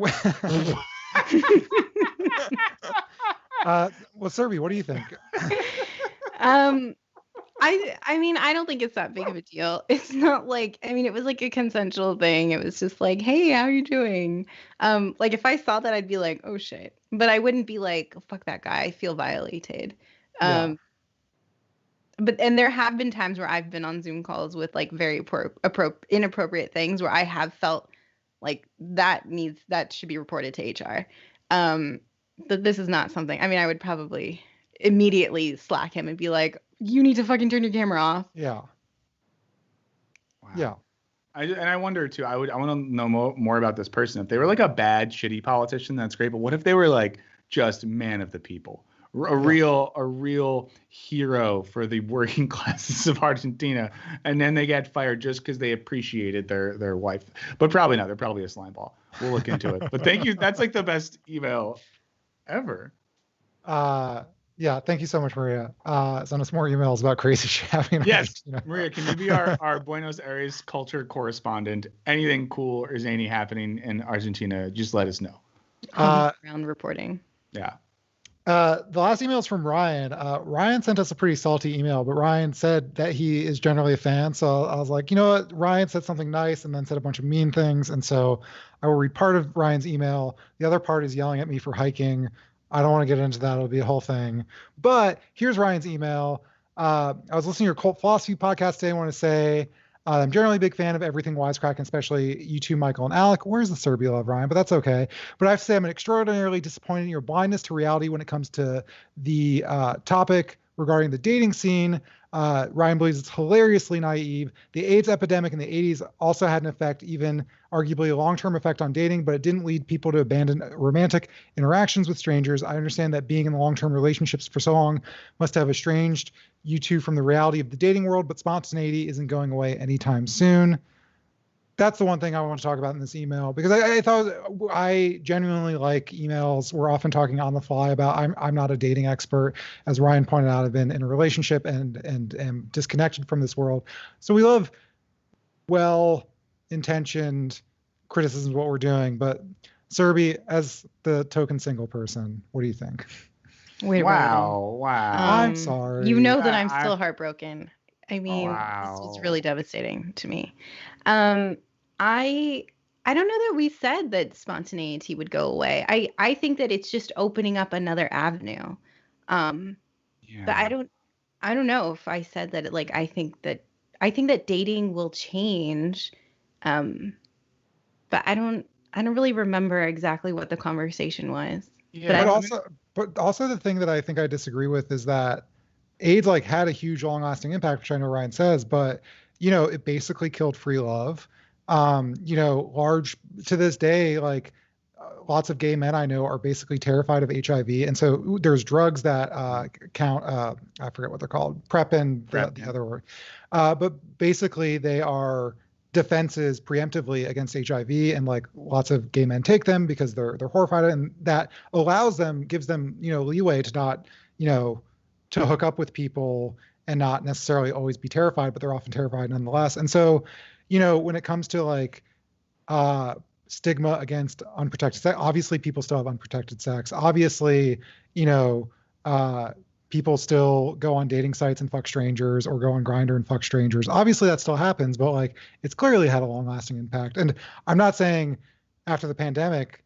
Serby, what do you think? I mean, I don't think it's that big of a deal. It's not like, I mean, it was like a consensual thing. It was just like, hey, how are you doing? Like if I saw that, I'd be like, oh shit. But I wouldn't be like, oh, fuck that guy. I feel violated. But there have been times where I've been on Zoom calls with like very inappropriate things where I have felt like that should be reported to HR. That this is not something, I mean, I would probably immediately slack him and be like, you need to fucking turn your camera off. Yeah. Wow. Yeah. I wonder too, I want to know more about this person. If they were like a bad, shitty politician, that's great. But what if they were like just man of the people, a real hero for the working classes of Argentina, and then they get fired just because they appreciated their wife? But probably not. They're probably a slime ball. We'll look into it. But thank you. That's like the best email ever. Yeah, thank you so much, Maria. Send us more emails about crazy shit happening in Yes, Argentina. Maria, can you be our Buenos Aires culture correspondent? Anything cool or zany happening in Argentina, just let us know. Ground reporting. Yeah. The last email is from Ryan. Ryan sent us a pretty salty email, but Ryan said that he is generally a fan. So I was like, you know what? Ryan said something nice and then said a bunch of mean things. And so I will read part of Ryan's email. The other part is yelling at me for hiking. I don't want to get into that. It'll be a whole thing. But here's Ryan's email. I was listening to your cult philosophy podcast today. I want to say I'm generally a big fan of everything Wisecrack, and especially you two, Michael and Alec. Where's the Serbia love, Ryan? But that's okay. But I have to say, I'm extraordinarily disappointed in your blindness to reality when it comes to the topic regarding the dating scene. Ryan believes it's hilariously naive. The AIDS epidemic in the 80s also had an effect, even arguably a long-term effect on dating, but it didn't lead people to abandon romantic interactions with strangers. I understand that being in long-term relationships for so long must have estranged you two from the reality of the dating world, but spontaneity isn't going away anytime soon. That's the one thing I want to talk about in this email, because I thought I genuinely like emails. We're often talking on the fly about I'm not a dating expert. As Ryan pointed out, I've been in a relationship and am disconnected from this world. So we love well-intentioned criticisms of what we're doing. But Serby, as the token single person, what do you think? Wait, Wow. I'm sorry. You know that I'm still heartbroken. I mean, Wow. this was really devastating to me. I don't know that we said that spontaneity would go away. I think that it's just opening up another avenue. But I don't know if I said that. Like, I think that dating will change. But I don't really remember exactly what the conversation was. Yeah, but also the thing that I think I disagree with is that AIDS like had a huge long-lasting impact, which I know Ryan says, but it basically killed free love. Large to this day, like lots of gay men I know are basically terrified of HIV, and so there's drugs that count. I forget what they're called, PrEP and the other word, but basically they are defenses preemptively against HIV, and like lots of gay men take them because they're horrified, and that gives them leeway to not to hook up with people and not necessarily always be terrified, but they're often terrified nonetheless. And so when it comes to like stigma against unprotected sex, obviously people still have unprotected sex. Obviously people still go on dating sites and fuck strangers, or go on Grindr and fuck strangers. Obviously that still happens, but like it's clearly had a long-lasting impact. And I'm not saying after the pandemic,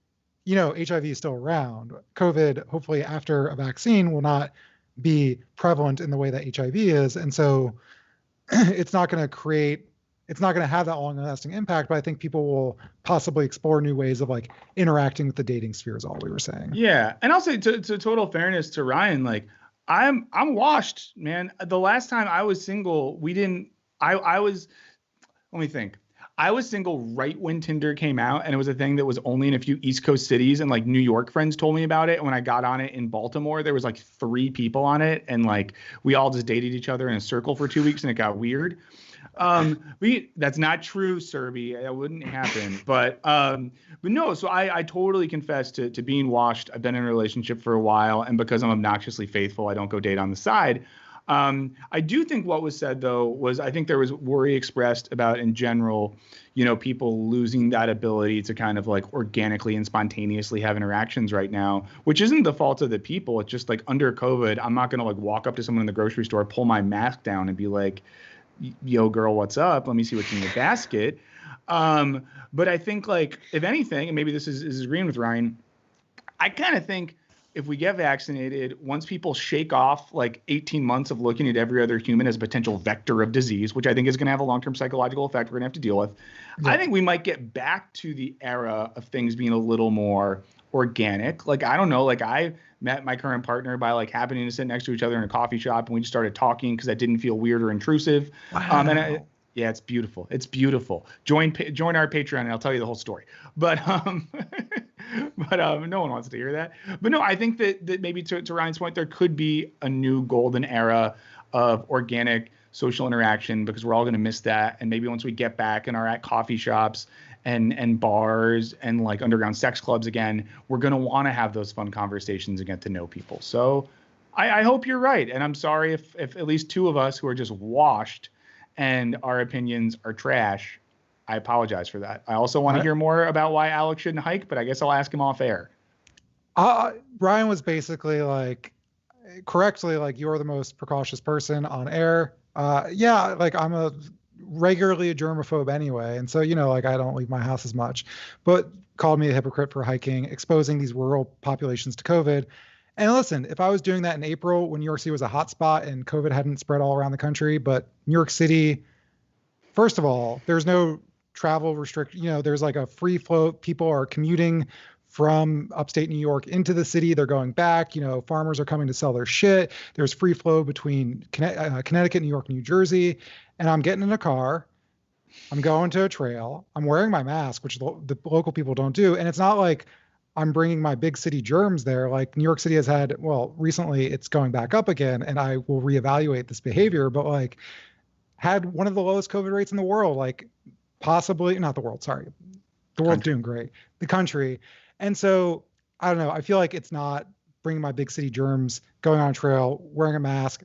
HIV is still around. COVID, hopefully after a vaccine, will not be prevalent in the way that HIV is. And so it's not going to have that long-lasting impact, but I think people will possibly explore new ways of like interacting with the dating sphere is all we were saying. Yeah. And I'll say to total fairness to Ryan, like I'm washed, man. The last time I was single, I was, let me think. I was single right when Tinder came out, and it was a thing that was only in a few East Coast cities, and like New York friends told me about it. And when I got on it in Baltimore, there was like 3 people on it, and like we all just dated each other in a circle for 2 weeks, and it got weird. That's not true, Serby. That wouldn't happen. But no, so I totally confess to being washed. I've been in a relationship for a while, and because I'm obnoxiously faithful, I don't go date on the side. I do think what was said, though, was I think there was worry expressed about, in general, people losing that ability to kind of like organically and spontaneously have interactions right now, which isn't the fault of the people. It's just like under COVID, I'm not going to like walk up to someone in the grocery store, pull my mask down and be like, yo, girl, what's up? Let me see what's in your basket. But I think like, if anything, and maybe this is agreeing with Ryan, I kind of think if we get vaccinated, once people shake off like 18 months of looking at every other human as a potential vector of disease, which I think is going to have a long-term psychological effect we're going to have to deal with, yeah. I think we might get back to the era of things being a little more organic. Like, I don't know, like I met my current partner by like happening to sit next to each other in a coffee shop, and we just started talking because that didn't feel weird or intrusive. Wow. Yeah, it's beautiful. It's beautiful. Join our Patreon and I'll tell you the whole story. But no one wants to hear that. But no, I think that maybe to Ryan's point, there could be a new golden era of organic social interaction, because we're all going to miss that. And maybe once we get back and are at coffee shops and bars and like underground sex clubs again, we're going to want to have those fun conversations and get to know people. So I hope you're right. And I'm sorry if at least two of us who are just washed and our opinions are trash. I apologize for that. I also want to hear more about why Alex shouldn't hike, but I guess I'll ask him off air. Ryan was basically like, correctly, like, you're the most precautious person on air. Yeah, like I'm regularly a germaphobe anyway. And so, like I don't leave my house as much, but called me a hypocrite for hiking, exposing these rural populations to COVID. And listen, if I was doing that in April when New York City was a hot spot and COVID hadn't spread all around the country, but New York City, first of all, there's no travel restriction. There's like a free flow. People are commuting from upstate New York into the city. They're going back. Farmers are coming to sell their shit. There's free flow between Connecticut, New York, New Jersey. And I'm getting in a car. I'm going to a trail. I'm wearing my mask, which the local people don't do. And it's not like I'm bringing my big city germs there. Like New York City has had, well, recently it's going back up again, and I will reevaluate this behavior, but like had one of the lowest COVID rates in the world, like possibly not the world. Sorry. The world's doing great. The country. And so I don't know. I feel like it's not bringing my big city germs, going on a trail, wearing a mask,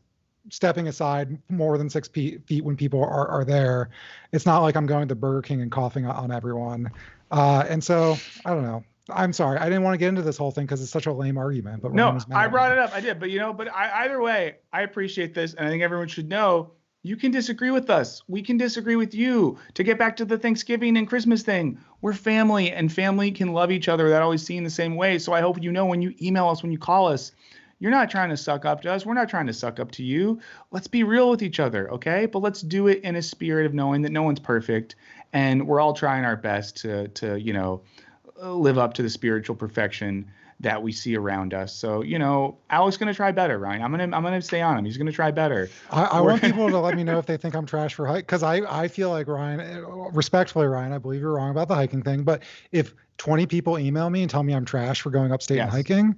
stepping aside more than 6 feet when people are there. It's not like I'm going to Burger King and coughing on everyone. And so I don't know. I'm sorry. I didn't want to get into this whole thing because it's such a lame argument. But no, I brought it up. I did. But, either way, I appreciate this. And I think everyone should know you can disagree with us. We can disagree with you. To get back to the Thanksgiving and Christmas thing, we're family, and family can love each other without always seeing the same way. So I hope when you email us, when you call us, you're not trying to suck up to us. We're not trying to suck up to you. Let's be real with each other, okay? But let's do it in a spirit of knowing that no one's perfect, and we're all trying our best to live up to the spiritual perfection that we see around us. So, Alex going to try better, Ryan. I'm going to stay on him. He's going to try better. I want people to let me know if they think I'm trash for hike. Cause I feel like Ryan, respectfully, Ryan, I believe you're wrong about the hiking thing, but if 20 people email me and tell me I'm trash for going upstate and hiking,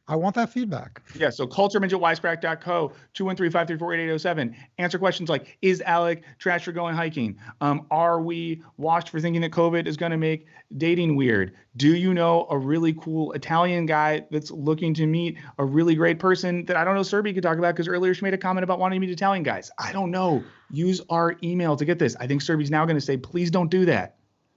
I want that feedback. Yeah, so Culture Binge at Wisecrack.co, 213-534-8807. Answer questions like, is Alec trash for going hiking? Are we washed for thinking that COVID is going to make dating weird? Do you know a really cool Italian guy that's looking to meet a really great person that I don't know Serby could talk about, because earlier she made a comment about wanting to meet Italian guys. I don't know. Use our email to get this. I think Serby's now going to say, please don't do that.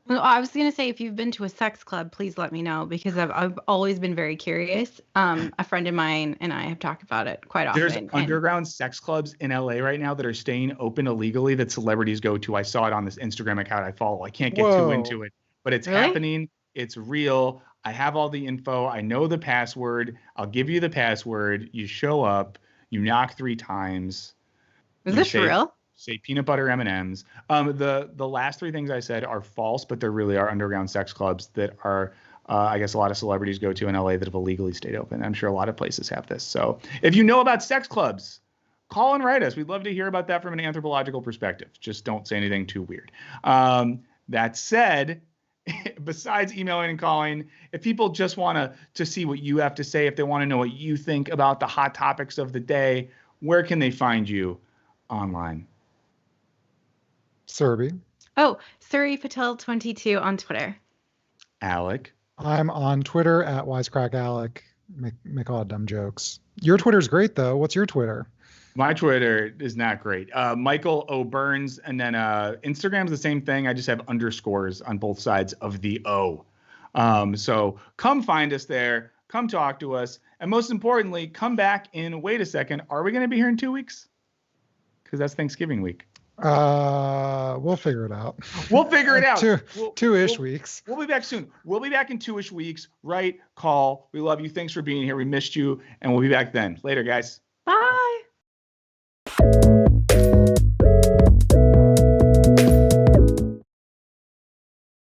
Well, I was going to say, if you've been to a sex club, please let me know, because I've always been very curious. A friend of mine and I have talked about it quite often. There's underground sex clubs in LA right now that are staying open illegally that celebrities go to. I saw it on this Instagram account I follow. I can't get too into it, but it's happening. It's real. I have all the info. I know the password. I'll give you the password. You show up. You knock 3 times. Is this real? Say peanut butter M&Ms. The last 3 things I said are false, but there really are underground sex clubs that are, I guess, a lot of celebrities go to in LA that have illegally stayed open. I'm sure a lot of places have this. So if you know about sex clubs, call and write us. We'd love to hear about that from an anthropological perspective. Just don't say anything too weird. That said, besides emailing and calling, if people just want to see what you have to say, if they want to know what you think about the hot topics of the day, where can they find you online? Serby. Oh, Suri Patel 22 on Twitter. Alec. I'm on Twitter at Wisecrack Alec. Make a lot of dumb jokes. Your Twitter's great though. What's your Twitter? My Twitter is not great. Michael O. Burns, and then Instagram's the same thing. I just have underscores on both sides of the O. So come find us there. Come talk to us. And most importantly, come back in, wait a second, are we going to be here in 2 weeks? Because that's Thanksgiving week. We'll figure it out. We'll figure it out. Two-ish weeks. We'll be back soon. We'll be back in 2-ish weeks. Right? Call. We love you. Thanks for being here. We missed you. And we'll be back then. Later, guys. Bye.